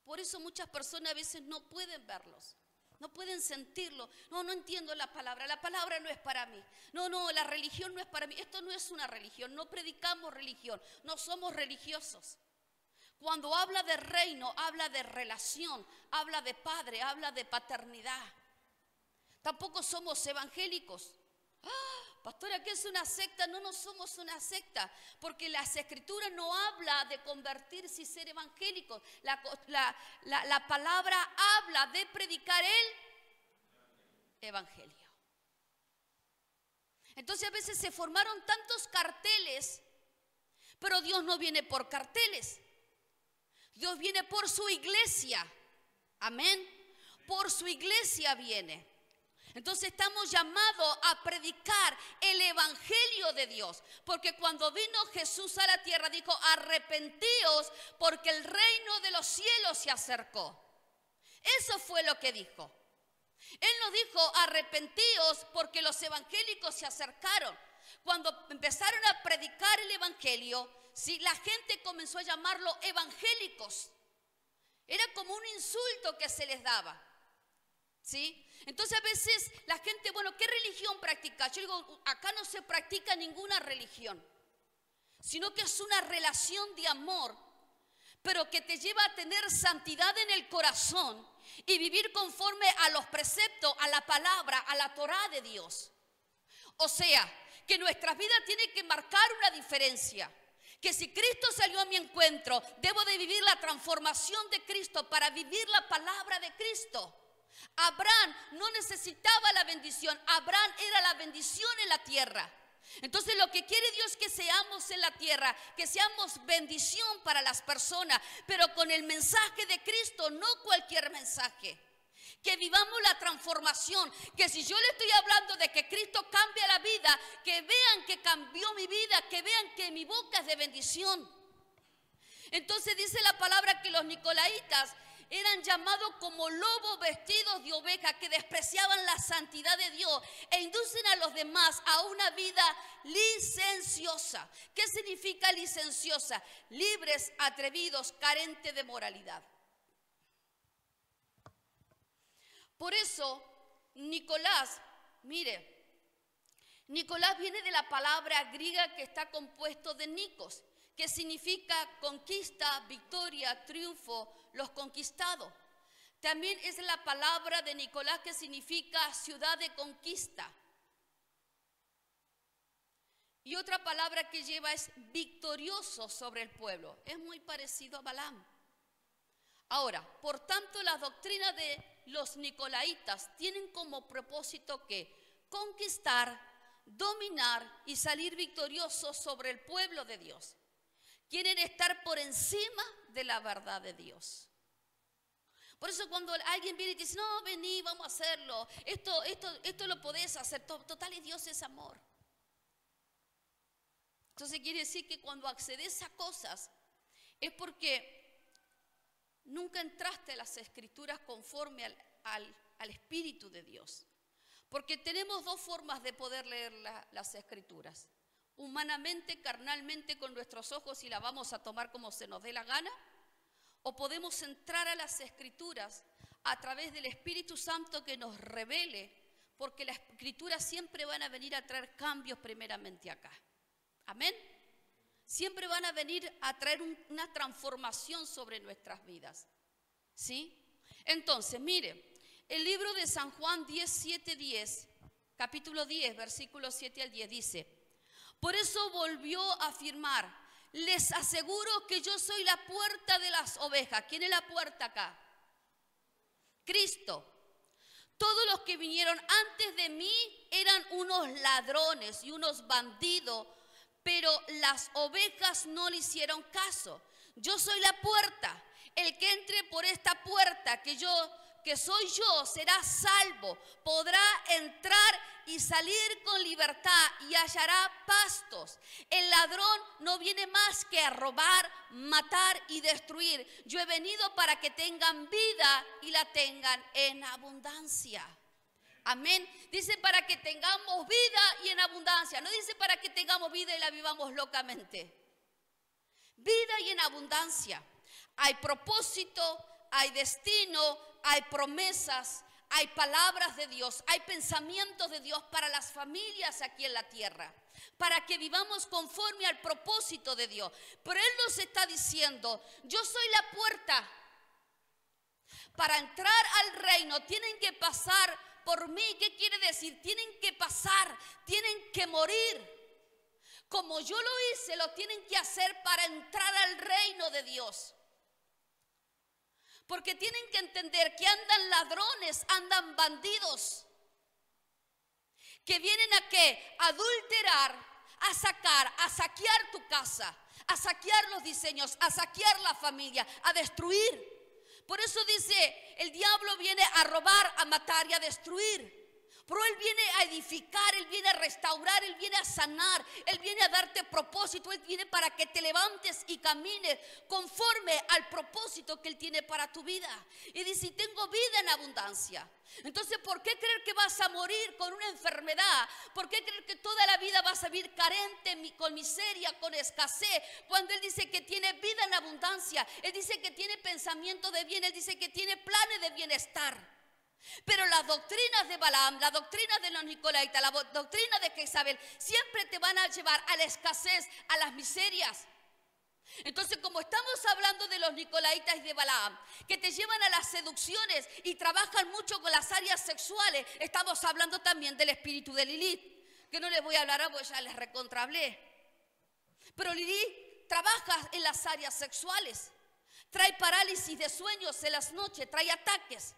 Por eso muchas personas a veces no pueden verlos. No pueden sentirlo. No entiendo la palabra no es para mí. No, la religión no es para mí. Esto no es una religión, no predicamos religión, no somos religiosos. Cuando habla de reino, habla de relación, habla de padre, habla de paternidad. Tampoco somos evangélicos. Pastora, ¿qué es una secta? No somos una secta, porque las escrituras no habla de convertirse y ser evangélicos. La palabra habla de predicar el evangelio. Entonces a veces se formaron tantos carteles, pero Dios no viene por carteles. Dios viene por su iglesia. Amén. Por su iglesia viene. Entonces estamos llamados a predicar el evangelio de Dios. Porque cuando vino Jesús a la tierra dijo, arrepentíos porque el reino de los cielos se acercó. Eso fue lo que dijo. Él no dijo, arrepentíos porque los evangélicos se acercaron. Cuando empezaron a predicar el evangelio, ¿sí?, la gente comenzó a llamarlo evangélicos. Era como un insulto que se les daba. ¿Sí? Entonces a veces la gente, bueno, ¿qué religión practica? Yo digo, acá no se practica ninguna religión, sino que es una relación de amor, pero que te lleva a tener santidad en el corazón y vivir conforme a los preceptos, a la palabra, a la Torá de Dios. O sea, que nuestras vidas tienen que marcar una diferencia. Que si Cristo salió a mi encuentro, debo de vivir la transformación de Cristo para vivir la palabra de Cristo. Abraham no necesitaba la bendición, Abraham era la bendición en la tierra. Entonces lo que quiere Dios es que seamos en la tierra, que seamos bendición para las personas, pero con el mensaje de Cristo, no cualquier mensaje. Que vivamos la transformación, que si yo le estoy hablando de que Cristo cambia la vida, que vean que cambió mi vida, que vean que mi boca es de bendición. Entonces dice la palabra que los nicolaitas eran llamados como lobos vestidos de oveja, que despreciaban la santidad de Dios e inducen a los demás a una vida licenciosa. ¿Qué significa licenciosa? Libres, atrevidos, carentes de moralidad. Por eso, Nicolás, mire, Nicolás viene de la palabra griega que está compuesto de Nikos, que significa conquista, victoria, triunfo, los conquistados. También es la palabra de Nicolás que significa ciudad de conquista. Y otra palabra que lleva es victorioso sobre el pueblo. Es muy parecido a Balaam. Ahora, por tanto, las doctrinas de los nicolaitas tienen como propósito que conquistar, dominar y salir victoriosos sobre el pueblo de Dios. Quieren estar por encima de la verdad de Dios. Por eso cuando alguien viene y dice, no, vení, vamos a hacerlo, esto lo podés hacer, total, y Dios es amor. Entonces quiere decir que cuando accedes a cosas es porque nunca entraste a las Escrituras conforme al Espíritu de Dios. Porque tenemos dos formas de poder leer las Escrituras. Humanamente, carnalmente, con nuestros ojos y la vamos a tomar como se nos dé la gana. O podemos entrar a las Escrituras a través del Espíritu Santo que nos revele. Porque las Escrituras siempre van a venir a traer cambios primeramente acá. Amén. Siempre van a venir a traer una transformación sobre nuestras vidas. ¿Sí? Entonces, mire, el libro de San Juan 10:7-10, capítulo 10, versículos 7 al 10, dice: por eso volvió a afirmar, les aseguro que yo soy la puerta de las ovejas. ¿Quién es la puerta acá? Cristo. Todos los que vinieron antes de mí eran unos ladrones y unos bandidos, pero las ovejas no le hicieron caso. Yo soy la puerta. El que entre por esta puerta que soy yo, será salvo. Podrá entrar y salir con libertad y hallará pastos. El ladrón no viene más que a robar, matar y destruir. Yo he venido para que tengan vida y la tengan en abundancia. Amén. Dice para que tengamos vida y en abundancia. No dice para que tengamos vida y la vivamos locamente. Vida y en abundancia. Hay propósito, hay destino, hay promesas, hay palabras de Dios, hay pensamientos de Dios para las familias aquí en la tierra. Para que vivamos conforme al propósito de Dios. Pero Él nos está diciendo, yo soy la puerta. Para entrar al reino tienen que pasar por mí. ¿Qué quiere decir? Tienen que pasar, tienen que morir. Como yo lo hice, lo tienen que hacer para entrar al reino de Dios. Porque tienen que entender que andan ladrones, andan bandidos. Que vienen a ¿qué? A adulterar, a sacar, a saquear tu casa, a saquear los diseños, a saquear la familia, a destruir. Por eso dice, el diablo viene a robar, a matar y a destruir. Pero Él viene a edificar, Él viene a restaurar, Él viene a sanar, Él viene a darte propósito, Él viene para que te levantes y camines conforme al propósito que Él tiene para tu vida. Y dice, tengo vida en abundancia. Entonces, ¿por qué creer que vas a morir con una enfermedad? ¿Por qué creer que toda la vida vas a vivir carente, con miseria, con escasez? Cuando Él dice que tiene vida en abundancia, Él dice que tiene pensamiento de bien, Él dice que tiene planes de bienestar. Pero las doctrinas de Balaam, la doctrina de los nicolaitas, la doctrina de Jezabel, siempre te van a llevar a la escasez, a las miserias. Entonces, como estamos hablando de los nicolaitas y de Balaam, que te llevan a las seducciones y trabajan mucho con las áreas sexuales, estamos hablando también del espíritu de Lilith, que no les voy a hablar porque ya les recontrahablé. Pero Lilith trabaja en las áreas sexuales, trae parálisis de sueños en las noches, trae ataques.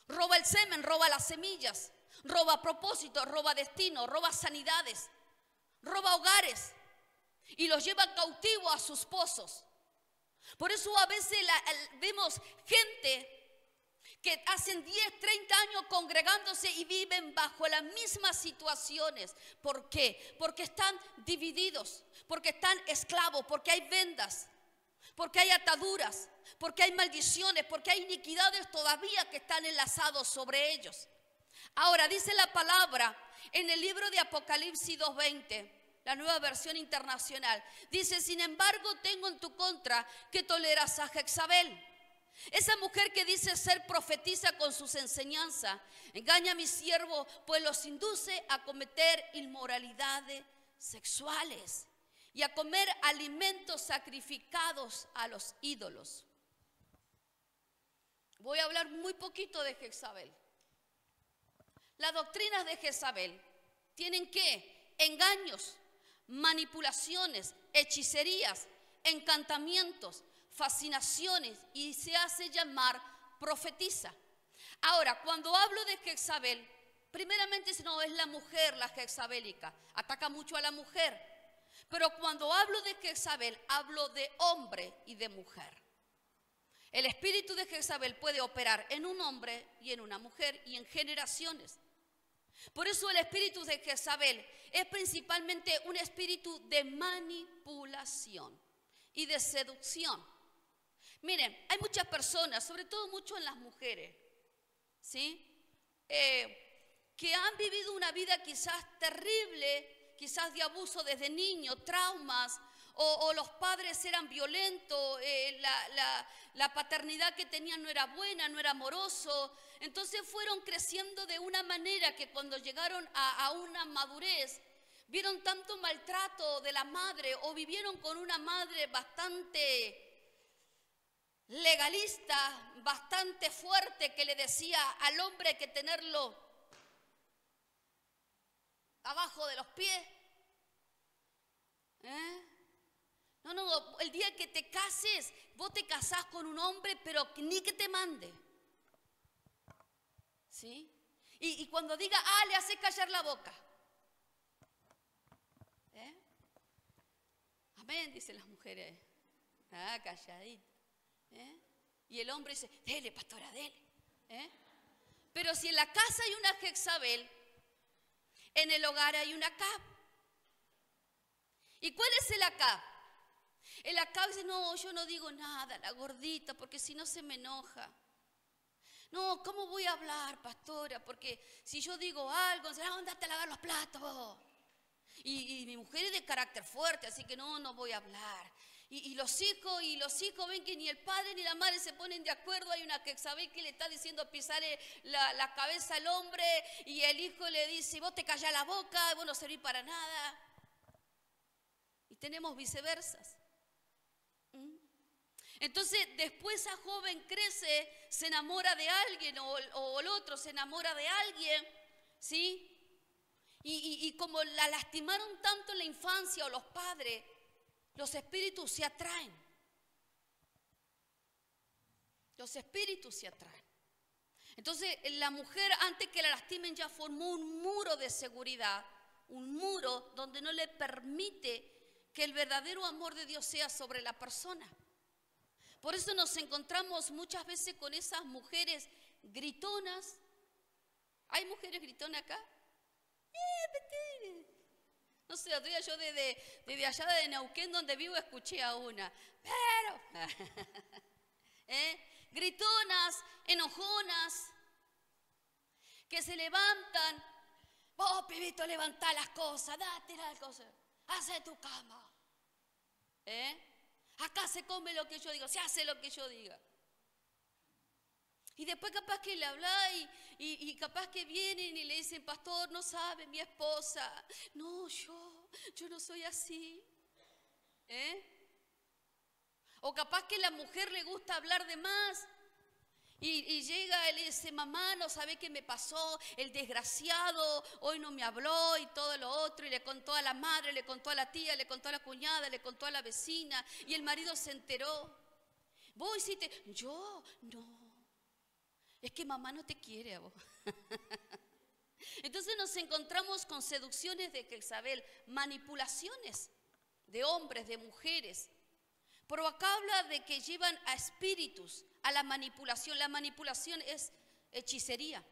Roba el semen, roba las semillas, roba propósitos, roba destino, roba sanidades, roba hogares y los lleva cautivo a sus pozos. Por eso a veces vemos gente que hacen 10, 30 años congregándose y viven bajo las mismas situaciones. ¿Por qué? Porque están divididos, porque están esclavos, porque hay vendas, porque hay ataduras, porque hay maldiciones, porque hay iniquidades todavía que están enlazados sobre ellos. Ahora dice la palabra en el libro de Apocalipsis 2:20, la Nueva Versión Internacional. Dice, sin embargo, tengo en tu contra que toleras a Jezabel, Esa mujer que dice ser profetiza con sus enseñanzas, engaña a mis siervos, pues los induce a cometer inmoralidades sexuales y a comer alimentos sacrificados a los ídolos. Voy a hablar muy poquito de Jezabel. Las doctrinas de Jezabel tienen ¿qué? Engaños, manipulaciones, hechicerías, encantamientos, fascinaciones, y se hace llamar profetiza. Ahora, cuando hablo de Jezabel, primeramente no es la mujer la jezabélica, ataca mucho a la mujer. Pero cuando hablo de Jezabel, hablo de hombre y de mujer. El espíritu de Jezabel puede operar en un hombre y en una mujer y en generaciones. Por eso el espíritu de Jezabel es principalmente un espíritu de manipulación y de seducción. Miren, hay muchas personas, sobre todo mucho en las mujeres, ¿sí? Que han vivido una vida quizás terrible, quizás de abuso desde niño, traumas, o los padres eran violentos, la paternidad que tenían no era buena, no era amoroso. Entonces fueron creciendo de una manera que cuando llegaron a una madurez, vieron tanto maltrato de la madre o vivieron con una madre bastante legalista, bastante fuerte, que le decía al hombre que tenerlo abajo de los pies. No, el día que te cases, vos te casás con un hombre, pero ni que te mande. ¿Sí? Y cuando diga, le hace callar la boca. Amén, dicen las mujeres. Calladita. Y el hombre dice, dele, pastora, dele. Pero si en la casa hay una Jezabel, en el hogar hay una Acab. ¿Y cuál es el Acab? El Acab dice, no, yo no digo nada, la gordita, porque si no se me enoja. No, ¿cómo voy a hablar, pastora? Porque si yo digo algo, dice, andate a lavar los platos. Y mi mujer es de carácter fuerte, así que no voy a hablar. Y los hijos ven que ni el padre ni la madre se ponen de acuerdo. Hay una Jezabel que le está diciendo pisarle la cabeza al hombre, y el hijo le dice, vos te callás la boca, vos no servís para nada. Y tenemos viceversas. Entonces después esa joven crece, se enamora de alguien, o el otro se enamora de alguien, ¿sí? Y como la lastimaron tanto en la infancia, o los padres, los espíritus se atraen. Los espíritus se atraen. Entonces la mujer, antes que la lastimen, ya formó un muro de seguridad, un muro donde no le permite que el verdadero amor de Dios sea sobre la persona. Por eso nos encontramos muchas veces con esas mujeres gritonas. ¿Hay mujeres gritonas acá? No sé, otro día yo desde allá de Neuquén, donde vivo, escuché a una. Pero, gritonas, enojonas, que se levantan. Vos, pibito, levantá las cosas, date las cosas, hace tu cama. Acá se come lo que yo digo, se hace lo que yo diga. Y después capaz que le habla y capaz que vienen y le dicen, pastor, no sabe mi esposa. No, yo no soy así. O capaz que la mujer le gusta hablar de más. Y llega y le dice, mamá, no sabe qué me pasó, el desgraciado hoy no me habló y todo lo otro, y le contó a la madre, le contó a la tía, le contó a la cuñada, le contó a la vecina, y el marido se enteró. Vos hiciste, yo, no, es que mamá no te quiere a vos. Entonces nos encontramos con seducciones de Jezabel, manipulaciones de hombres, de mujeres. Pero acá habla de que llevan a espíritus a la manipulación. La manipulación es hechicería.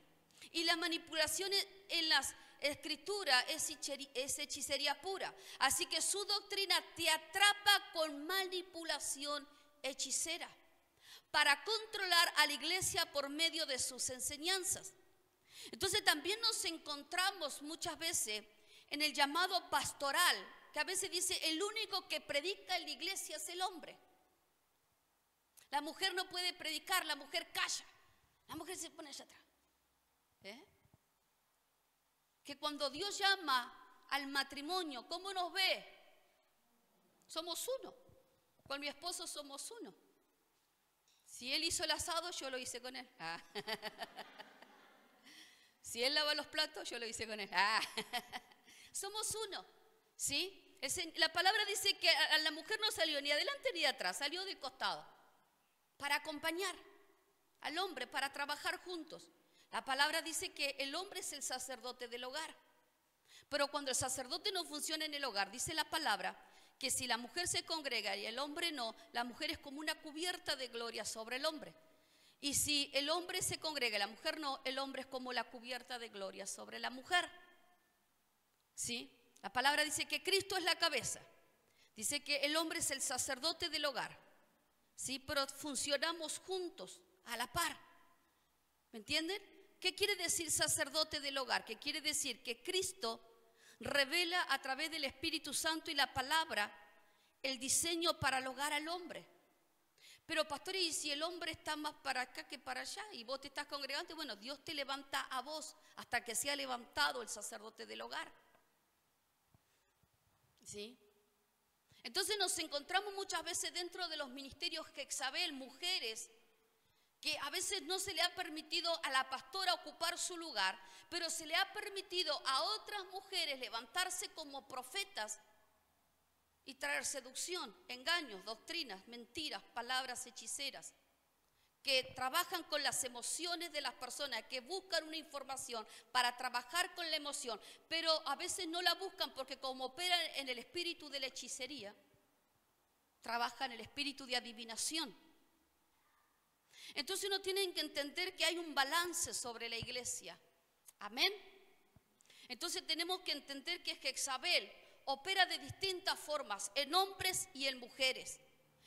Y la manipulación en las escrituras es hechicería pura. Así que su doctrina te atrapa con manipulación hechicera para controlar a la iglesia por medio de sus enseñanzas. Entonces también nos encontramos muchas veces en el llamado pastoral, que a veces dice el único que predica en la iglesia es el hombre. La mujer no puede predicar, la mujer calla. La mujer se pone allá atrás. Que cuando Dios llama al matrimonio, ¿cómo nos ve? Somos uno. Con mi esposo somos uno. Si él hizo el asado, yo lo hice con él. Si él lava los platos, yo lo hice con él. Somos uno, ¿sí? La palabra dice que a la mujer no salió ni adelante ni atrás, salió del costado para acompañar al hombre, para trabajar juntos. La palabra dice que el hombre es el sacerdote del hogar. Pero cuando el sacerdote no funciona en el hogar, dice la palabra que si la mujer se congrega y el hombre no, la mujer es como una cubierta de gloria sobre el hombre. Y si el hombre se congrega y la mujer no, el hombre es como la cubierta de gloria sobre la mujer. ¿Sí? La palabra dice que Cristo es la cabeza. Dice que el hombre es el sacerdote del hogar. ¿Sí? Pero funcionamos juntos, a la par. ¿Me entienden? ¿Qué quiere decir sacerdote del hogar? Que quiere decir que Cristo revela a través del Espíritu Santo y la palabra el diseño para el hogar al hombre. Pero pastor, ¿y si el hombre está más para acá que para allá y vos te estás congregando? Bueno, Dios te levanta a vos hasta que sea levantado el sacerdote del hogar. ¿Sí? Entonces nos encontramos muchas veces dentro de los ministerios Jezabel, mujeres que a veces no se le ha permitido a la pastora ocupar su lugar, pero se le ha permitido a otras mujeres levantarse como profetas y traer seducción, engaños, doctrinas, mentiras, palabras hechiceras, que trabajan con las emociones de las personas, que buscan una información para trabajar con la emoción, pero a veces no la buscan porque como operan en el espíritu de la hechicería, trabajan en el espíritu de adivinación. Entonces uno tiene que entender que hay un balance sobre la iglesia. Amén. Entonces tenemos que entender que Jezabel opera de distintas formas en hombres y en mujeres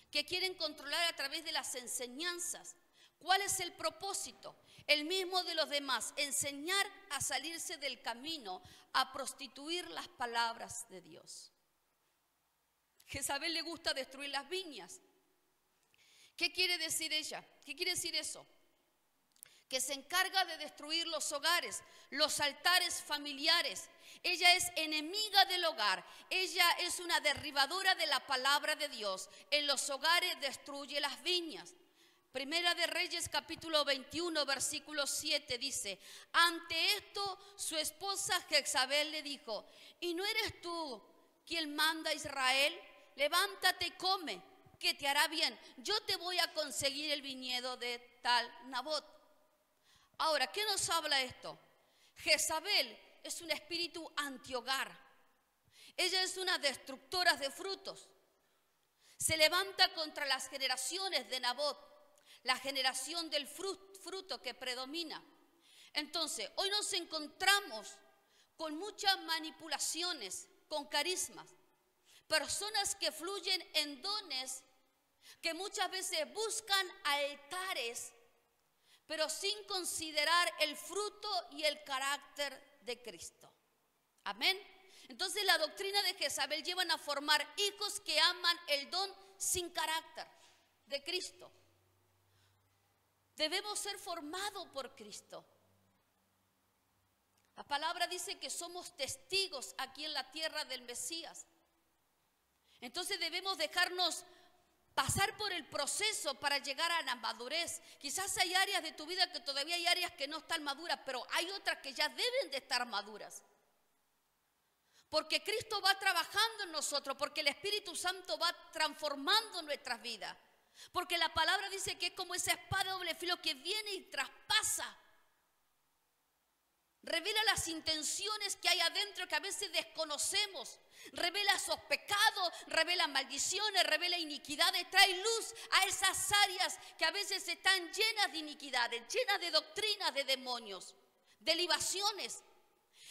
que quieren controlar a través de las enseñanzas. ¿Cuál es el propósito? El mismo de los demás, enseñar a salirse del camino, a prostituir las palabras de Dios. Jezabel le gusta destruir las viñas. ¿Qué quiere decir ella? ¿Qué quiere decir eso? Que se encarga de destruir los hogares, los altares familiares. Ella es enemiga del hogar. Ella es una derribadora de la palabra de Dios. En los hogares destruye las viñas. Primera de Reyes capítulo 21 versículo 7 dice: ante esto su esposa Jezabel le dijo: ¿y no eres tú quien manda a Israel? Levántate y come, que te hará bien. Yo te voy a conseguir el viñedo de tal Nabot. Ahora, ¿qué nos habla esto? Jezabel es un espíritu antihogar. Ella es una destructora de frutos. Se levanta contra las generaciones de Nabot, la generación del fruto que predomina. Entonces, hoy nos encontramos con muchas manipulaciones, con carismas. Personas que fluyen en dones, que muchas veces buscan altares, pero sin considerar el fruto y el carácter de Cristo. Amén. Entonces la doctrina de Jezabel llevan a formar hijos que aman el don sin carácter de Cristo. Debemos ser formados por Cristo. La palabra dice que somos testigos aquí en la tierra del Mesías. Entonces debemos dejarnos pasar por el proceso para llegar a la madurez. Quizás hay áreas de tu vida que todavía hay áreas que no están maduras, pero hay otras que ya deben de estar maduras. Porque Cristo va trabajando en nosotros, porque el Espíritu Santo va transformando nuestras vidas. Porque la palabra dice que es como esa espada de doble filo que viene y traspasa. Revela las intenciones que hay adentro que a veces desconocemos. Revela esos pecados, revela maldiciones, revela iniquidades. Trae luz a esas áreas que a veces están llenas de iniquidades, llenas de doctrinas de demonios, de libaciones.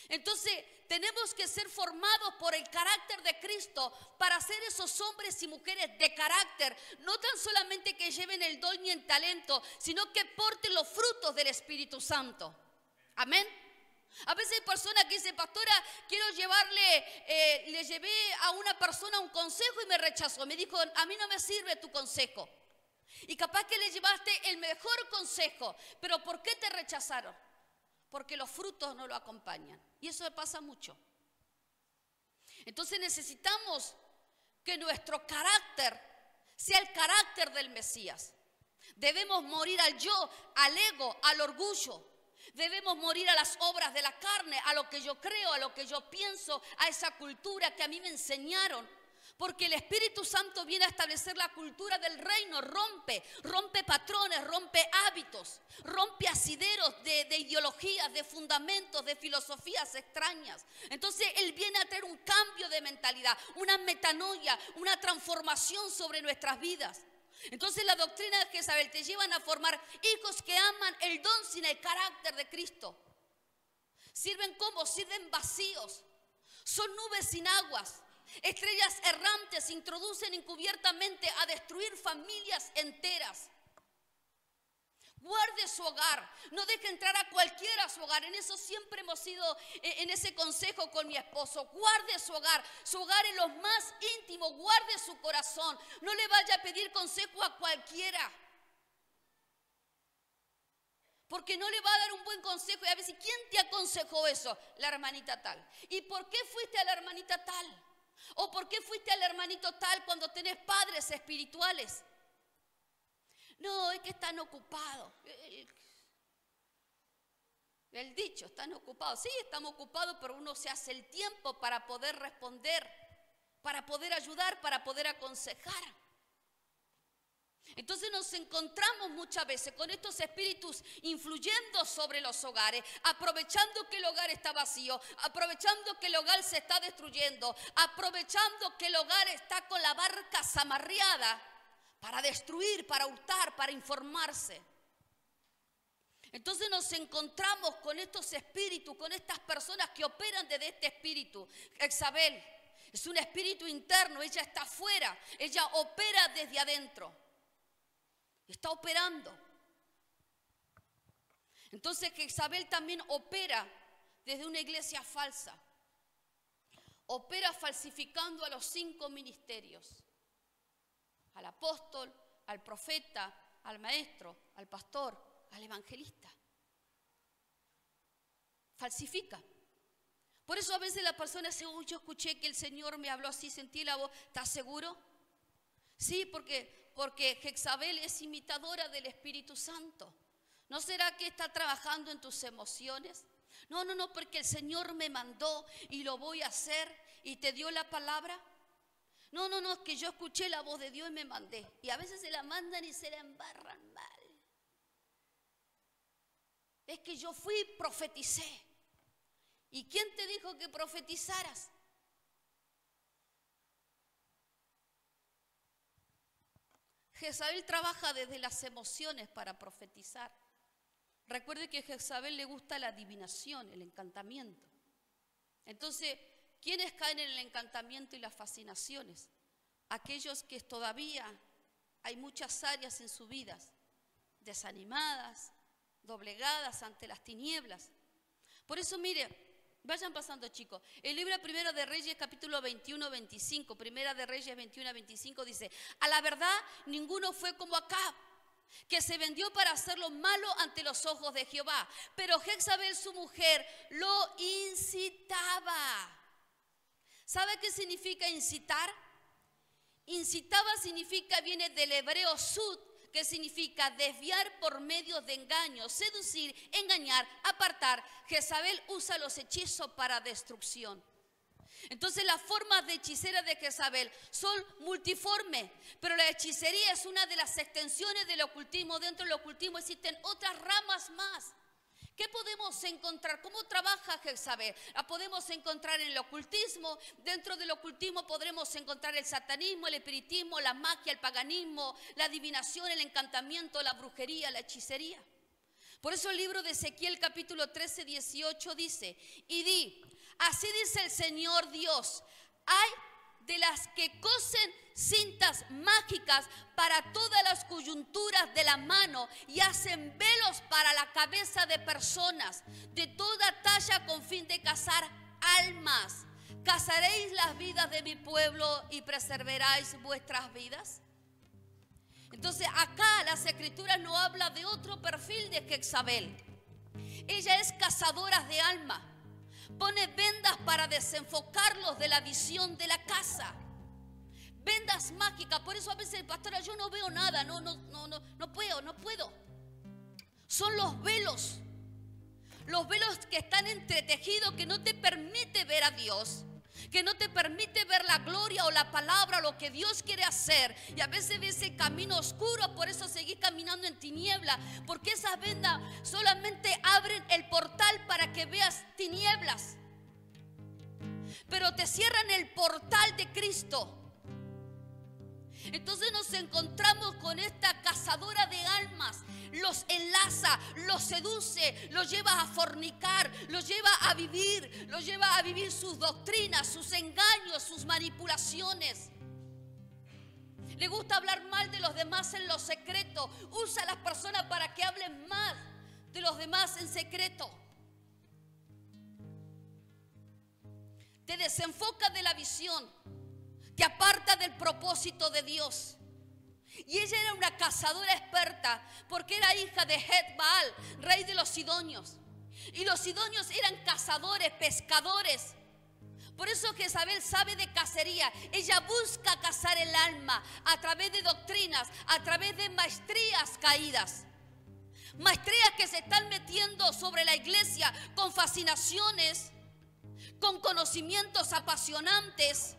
Entonces tenemos que ser formados por el carácter de Cristo para ser esos hombres y mujeres de carácter. No tan solamente que lleven el don y el talento, sino que porten los frutos del Espíritu Santo. Amén. A veces hay personas que dicen: pastora, quiero le llevé a una persona un consejo y me rechazó. Me dijo: a mí no me sirve tu consejo. Y capaz que le llevaste el mejor consejo, pero ¿por qué te rechazaron? Porque los frutos no lo acompañan. Y eso pasa mucho. Entonces necesitamos que nuestro carácter sea el carácter del Mesías. Debemos morir al yo, al ego, al orgullo. Debemos morir a las obras de la carne, a lo que yo creo, a lo que yo pienso, a esa cultura que a mí me enseñaron. Porque el Espíritu Santo viene a establecer la cultura del reino, rompe patrones, rompe hábitos, rompe asideros de ideologías, de fundamentos, de filosofías extrañas. Entonces Él viene a traer un cambio de mentalidad, una metanoia, una transformación sobre nuestras vidas. Entonces la doctrina de Jezabel te llevan a formar hijos que aman el don sin el carácter de Cristo. Sirven vacíos, son nubes sin aguas. Estrellas errantes introducen encubiertamente a destruir familias enteras. Guarde su hogar, no deje entrar a cualquiera a su hogar. En eso siempre hemos sido en ese consejo con mi esposo. Guarde su hogar en lo más íntimo, guarde su corazón. No le vaya a pedir consejo a cualquiera, porque no le va a dar un buen consejo. Y a veces, ¿quién te aconsejó eso? La hermanita tal. ¿Y por qué fuiste a la hermanita tal? ¿O por qué fuiste al hermanito tal cuando tenés padres espirituales? No, es que están ocupados. El dicho, están ocupados. Sí, estamos ocupados, pero uno se hace el tiempo para poder responder, para poder ayudar, para poder aconsejar. Entonces nos encontramos muchas veces con estos espíritus influyendo sobre los hogares, aprovechando que el hogar está vacío, aprovechando que el hogar se está destruyendo, aprovechando que el hogar está con la barca zamarreada para destruir, para hurtar, para informarse. Entonces nos encontramos con estos espíritus, con estas personas que operan desde este espíritu. Jezabel es un espíritu interno, ella está afuera, ella opera desde adentro. Está operando. Entonces Jezabel también opera desde una iglesia falsa. Opera falsificando a los 5 ministerios. Al apóstol, al profeta, al maestro, al pastor, al evangelista. Falsifica. Por eso a veces la persona dice, yo escuché que el Señor me habló así, sentí la voz. ¿Estás seguro? Sí, porque Jezabel es imitadora del Espíritu Santo. ¿No será que está trabajando en tus emociones? No, porque el Señor me mandó y lo voy a hacer y te dio la palabra. No, es que yo escuché la voz de Dios y me mandé. Y a veces se la mandan y se la embarran mal. Es que yo fui y profeticé. ¿Y quién te dijo que profetizaras? Jezabel trabaja desde las emociones para profetizar. Recuerde que a Jezabel le gusta la adivinación, el encantamiento. Entonces, ¿quiénes caen en el encantamiento y las fascinaciones? Aquellos que todavía hay muchas áreas en sus vidas desanimadas, doblegadas ante las tinieblas. Por eso, mire, vayan pasando, chicos. El libro Primera de Reyes, capítulo 21-25, Primera de Reyes 21-25 dice: a la verdad, ninguno fue como Acab, que se vendió para hacer lo malo ante los ojos de Jehová. Pero Jezabel, su mujer, lo incitaba. ¿Sabe qué significa incitar? Incitaba viene del hebreo sud, que significa desviar por medio de engaño, seducir, engañar, apartar. Jezabel usa los hechizos para destrucción. Entonces las formas de hechicera de Jezabel son multiformes, pero la hechicería es una de las extensiones del ocultismo. Dentro del ocultismo existen otras ramas más. ¿Qué podemos encontrar? ¿Cómo trabaja Jezabel? La podemos encontrar en el ocultismo. Dentro del ocultismo podremos encontrar el satanismo, el espiritismo, la magia, el paganismo, la adivinación, el encantamiento, la brujería, la hechicería. Por eso el libro de Ezequiel capítulo 13-18 dice: y di, así dice el Señor Dios, hay de las que cosen cintas mágicas para todas las coyunturas de la mano y hacen velos para la cabeza de personas de toda talla con fin de cazar almas. ¿Cazaréis las vidas de mi pueblo y preservaréis vuestras vidas? Entonces acá las escrituras no hablan de otro perfil de Jezabel. Ella es cazadora de alma. Pone vendas para desenfocarlos de la visión de la casa. Vendas mágicas. Por eso a veces, pastora, yo no veo nada. No puedo. Son los velos. Los velos que están entretejidos, que no te permite ver a Dios, que no te permite ver la gloria o la palabra, lo que Dios quiere hacer. Y a veces ves el camino oscuro, por eso seguís caminando en tiniebla, porque esas vendas solamente abren el portal para que veas tinieblas, pero te cierran el portal de Cristo. Entonces nos encontramos con esta cazadora de almas. Los enlaza, los seduce, los lleva a fornicar, los lleva a vivir sus doctrinas, sus engaños, sus manipulaciones. Le gusta hablar mal de los demás en lo secreto. Usa a las personas para que hablen mal de los demás en secreto. Te desenfoca de la visión, te aparta del propósito de Dios. Y ella era una cazadora experta porque era hija de Het-Baal, rey de los sidonios. Y los sidonios eran cazadores, pescadores. Por eso Jezabel sabe de cacería. Ella busca cazar el alma a través de doctrinas, a través de maestrías caídas. Maestrías que se están metiendo sobre la iglesia con fascinaciones, con conocimientos apasionantes.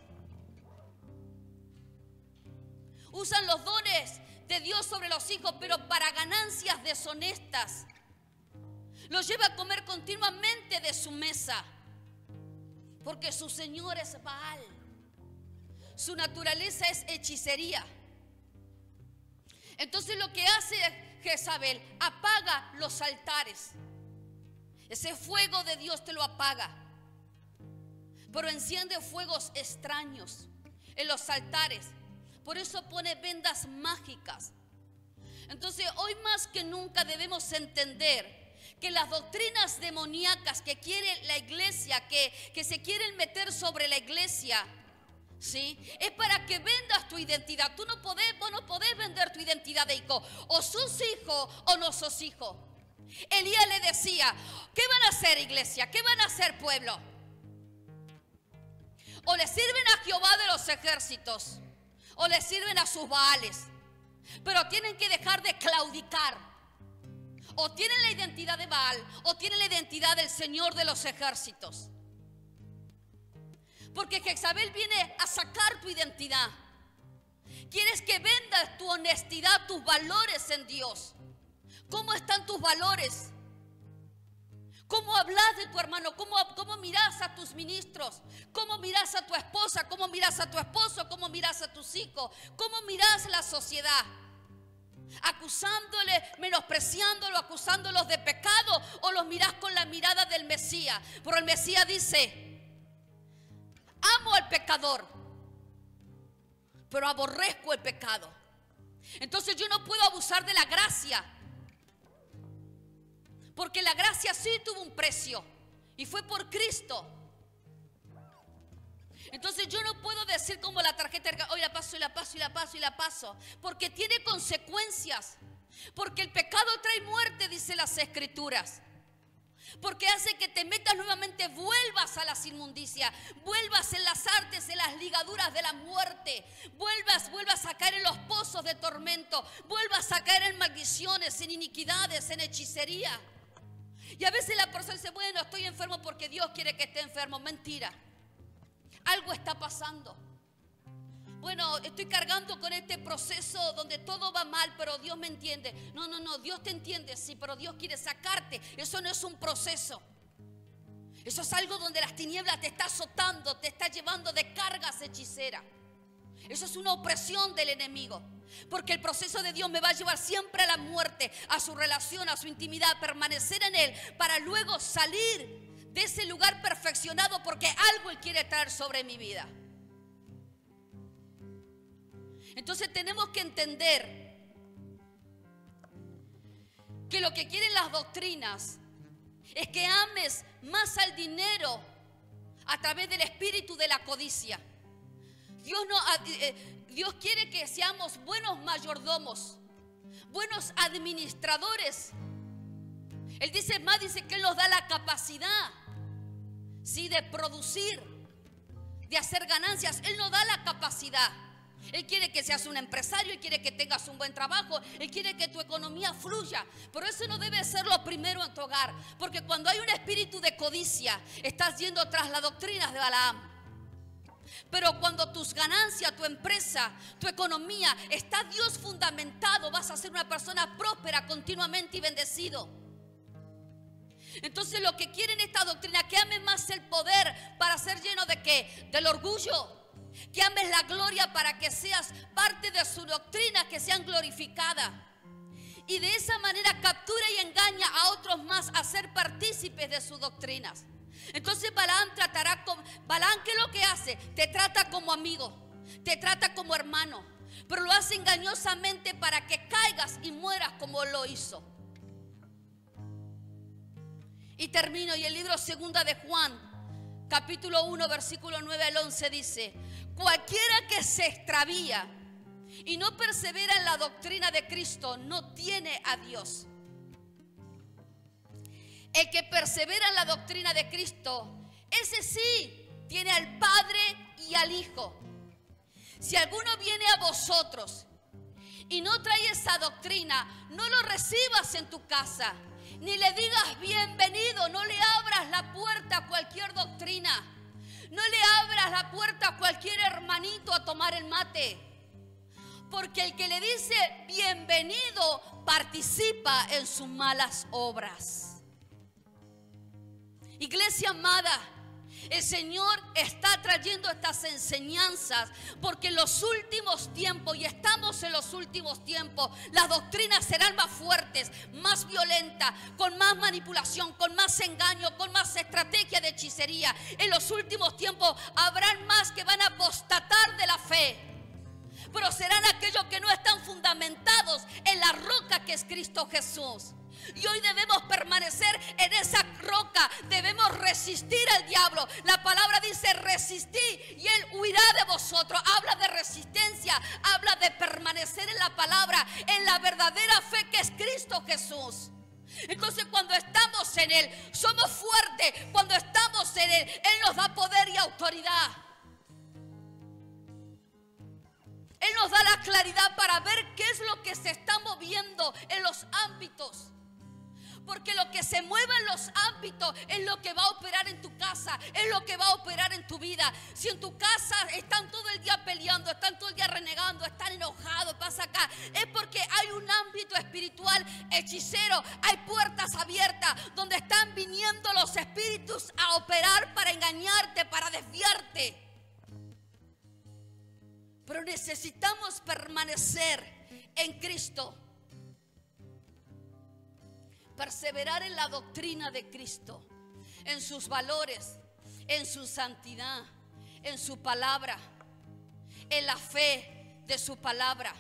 Usan los dones de Dios sobre los hijos, pero para ganancias deshonestas. Los lleva a comer continuamente de su mesa, porque su señor es Baal. Su naturaleza es hechicería. Entonces lo que hace Jezabel, apaga los altares. Ese fuego de Dios te lo apaga, pero enciende fuegos extraños en los altares. Por eso pone vendas mágicas. Entonces hoy más que nunca debemos entender que las doctrinas demoníacas que quiere la iglesia, que se quieren meter sobre la iglesia, ¿sí? Es para que vendas tu identidad. Vos no podés vender tu identidad de hijo. O sos hijo o no sos hijo. Elías le decía, ¿qué van a hacer, iglesia? ¿Qué van a hacer, pueblo? O le sirven a Jehová de los ejércitos, o le sirven a sus baales. Pero tienen que dejar de claudicar. O tienen la identidad de Baal, o tienen la identidad del Señor de los ejércitos. Porque Jezabel viene a sacar tu identidad. Quieres que vendas tu honestidad, tus valores en Dios. ¿Cómo están tus valores? ¿Cómo hablas de tu hermano? ¿Cómo miras a tus ministros? ¿Cómo miras a tu esposa? ¿Cómo miras a tu esposo? ¿Cómo miras a tus hijos? ¿Cómo miras la sociedad? ¿Acusándole, menospreciándolo, acusándolos de pecado? ¿O los mirás con la mirada del Mesías? Pero el Mesías dice, amo al pecador, pero aborrezco el pecado. Entonces yo no puedo abusar de la gracia, porque la gracia sí tuvo un precio y fue por Cristo. Entonces yo no puedo decir como la tarjeta, hoy la paso y la paso y la paso y la paso, porque tiene consecuencias. Porque el pecado trae muerte, dice las Escrituras. Porque hace que te metas nuevamente, vuelvas a las inmundicias, vuelvas en las artes, en las ligaduras de la muerte, vuelvas a caer en los pozos de tormento, vuelvas a caer en maldiciones, en iniquidades, en hechicería. Y a veces la persona dice, bueno, estoy enfermo porque Dios quiere que esté enfermo. Mentira. Algo está pasando. Bueno, estoy cargando con este proceso donde todo va mal, pero Dios me entiende. No, Dios te entiende, sí, pero Dios quiere sacarte. Eso no es un proceso. Eso es algo donde las tinieblas te está azotando, te está llevando de cargas hechiceras. Eso es una opresión del enemigo. Porque el proceso de Dios me va a llevar siempre a la muerte, a su relación, a su intimidad, permanecer en Él, para luego salir de ese lugar perfeccionado, porque algo Él quiere traer sobre mi vida. Entonces tenemos que entender que lo que quieren las doctrinas es que ames más al dinero a través del espíritu de la codicia. Dios quiere que seamos buenos mayordomos, buenos administradores. Él dice más, dice que Él nos da la capacidad, ¿sí?, de producir, de hacer ganancias. Él nos da la capacidad. Él quiere que seas un empresario, Él quiere que tengas un buen trabajo, Él quiere que tu economía fluya. Pero eso no debe ser lo primero en tu hogar, porque cuando hay un espíritu de codicia, estás yendo tras las doctrinas de Balaam. Pero cuando tus ganancias, tu empresa, tu economía está Dios fundamentado, vas a ser una persona próspera continuamente y bendecido. Entonces lo que quieren esta doctrina, que ames más el poder para ser lleno de ¿qué? Del orgullo. Que ames la gloria para que seas parte de su doctrina, que sean glorificadas. Y de esa manera captura y engaña a otros más a ser partícipes de sus doctrinas. Entonces Balaam Balaam, ¿qué es lo que hace? Te trata como amigo, te trata como hermano, pero lo hace engañosamente para que caigas y mueras como lo hizo. Y termino, y el libro 2 de Juan, capítulo 1, versículo 9 al 11 dice: cualquiera que se extravía y no persevera en la doctrina de Cristo no tiene a Dios. El que persevera en la doctrina de Cristo, ese sí tiene al Padre y al Hijo. Si alguno viene a vosotros y no trae esa doctrina, no lo recibas en tu casa, ni le digas bienvenido. No le abras la puerta a cualquier doctrina. No le abras la puerta a cualquier hermanito a tomar el mate. Porque el que le dice bienvenido participa en sus malas obras. Iglesia amada, el Señor está trayendo estas enseñanzas porque en los últimos tiempos, y estamos en los últimos tiempos, las doctrinas serán más fuertes, más violentas, con más manipulación, con más engaño, con más estrategia de hechicería. En los últimos tiempos habrán más que van a apostatar de la fe, pero serán aquellos que no están fundamentados en la roca que es Cristo Jesús. Y hoy debemos permanecer en esa roca. Debemos resistir al diablo. La palabra dice resistid y él huirá de vosotros. Habla de resistencia, habla de permanecer en la palabra, en la verdadera fe que es Cristo Jesús. Entonces cuando estamos en Él somos fuertes. Cuando estamos en Él, Él nos da poder y autoridad. Él nos da la claridad para ver qué es lo que se está moviendo en los ámbitos. Porque lo que se mueve en los ámbitos es lo que va a operar en tu casa, es lo que va a operar en tu vida. Si en tu casa están todo el día peleando, están todo el día renegando, están enojados, pasa acá, es porque hay un ámbito espiritual hechicero, hay puertas abiertas donde están viniendo los espíritus a operar para engañarte, para desviarte. Pero necesitamos permanecer en Cristo. Perseverar en la doctrina de Cristo, en sus valores, en su santidad, en su palabra, en la fe de su palabra,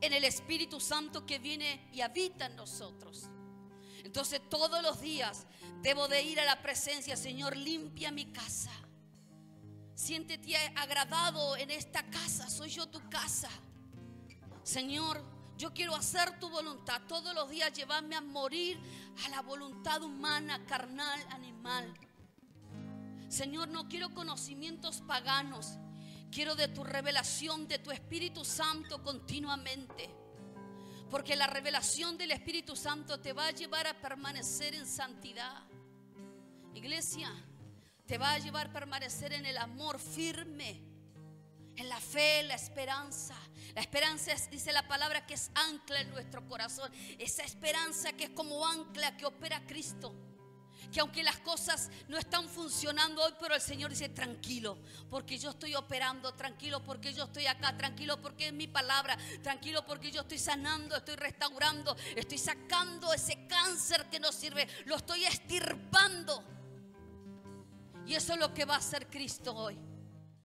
en el Espíritu Santo que viene y habita en nosotros. Entonces todos los días debo de ir a la presencia. Señor, limpia mi casa. Siéntete agradado en esta casa, soy yo tu casa. Señor, yo quiero hacer tu voluntad. Todos los días llevarme a morir a la voluntad humana, carnal, animal. Señor, no quiero conocimientos paganos. Quiero de tu revelación, de tu Espíritu Santo continuamente. Porque la revelación del Espíritu Santo te va a llevar a permanecer en santidad. Iglesia, te va a llevar a permanecer en el amor firme, en la fe, la esperanza. La esperanza es, dice la palabra, que es ancla en nuestro corazón. Esa esperanza que es como ancla que opera Cristo. Que aunque las cosas no están funcionando hoy, pero el Señor dice tranquilo, porque yo estoy operando, tranquilo porque yo estoy acá, tranquilo porque es mi palabra, tranquilo porque yo estoy sanando, estoy restaurando, estoy sacando ese cáncer que no sirve, lo estoy extirpando. Y eso es lo que va a hacer Cristo hoy.